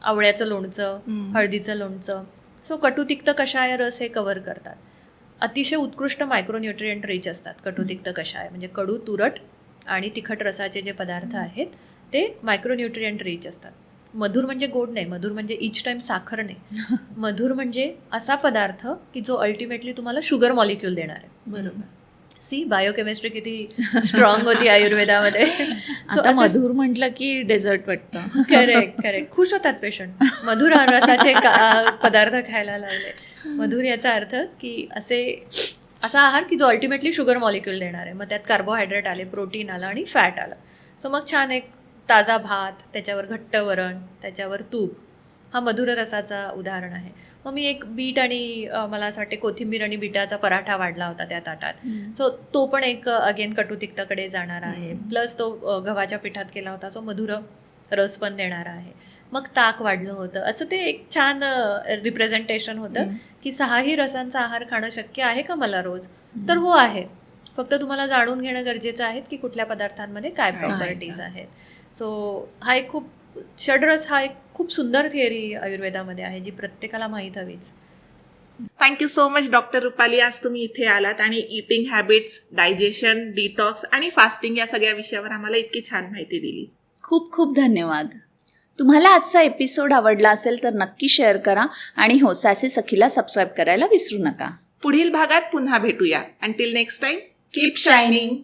आवळ्याचं लोणचं, हळदीचं लोणचं. सो कटू तिक्त कषाय रस हे कव्हर करतात. अतिशय उत्कृष्ट मायक्रोन्यूट्रिएंट रिच असतात कटू तिक्त कषाय. म्हणजे कडू, तुरट आणि तिखट रसाचे जे पदार्थ आहेत ते मायक्रोन्यूट्रिएंट रिच असतात. मधुर म्हणजे गोड नाही, मधुर म्हणजे इच टाईम साखर नाही. मधुर म्हणजे असा पदार्थ की जो अल्टिमेटली तुम्हाला शुगर मॉलिक्यूल देणार आहे. बरोबर. सी बायोकेमिस्ट्री किती स्ट्रॉंग होती आयुर्वेदामध्ये. आता मधुर म्हटलं की डेझर्ट वाटतं. करेक्ट. खुश होतात पेशंट मधुर रसाचे पदार्थ खायला लागले. मधुर याचा अर्थ की असा आहार की जो अल्टिमेटली शुगर मॉलिक्यूल देणार आहे. मग त्यात कार्बोहायड्रेट आले, प्रोटीन आलं आणि फॅट आलं. सो मग छान एक ताजा भात, त्याच्यावर घट्ट वरण, त्याच्यावर तूप, हा मधुर रसाचा उदाहरण आहे. मग मी एक बीट आणि मला असं वाटते कोथिंबीर आणि बीटाचा पराठा वाढला होता त्या ताटात. सो तो पण एक अगेन कटू तिक्ताकडे जाणार आहे. प्लस तो गव्हाच्या पिठात केला होता, सो मधुर रस पण देणार आहे. मग ताक वाढलं होतं. असं ते एक छान रिप्रेझेंटेशन होतं की 6ही रसांचा आहार खाणं शक्य आहे का मला रोज? तर हो आहे. फक्त तुम्हाला जाणून घेणं गरजेचं आहे की कुठल्या पदार्थांमध्ये काय प्रॉपर्टीज आहेत. सो हा एक खूप षड्रस हा एक खूप सुंदर थिअरी आयुर्वेदामध्ये आहे जी प्रत्येकाला माहीत हवीच. Thank you so much doctor Rupali. आज तुम्ही इथे आलात आणि इटिंग हॅबिट्स, डायजेशन, डिटॉक्स आणि फास्टिंग या सगळ्या विषयावर आम्हाला इतकी छान माहिती दिली. खूप खूप धन्यवाद. तुम्हाला आजचा एपिसोड आवडला असेल तर नक्की शेअर करा आणि हो, सॅसी सखीला सबस्क्राईब करायला विसरू नका. पुढील भागात पुन्हा भेटूया. Until next time, keep shining.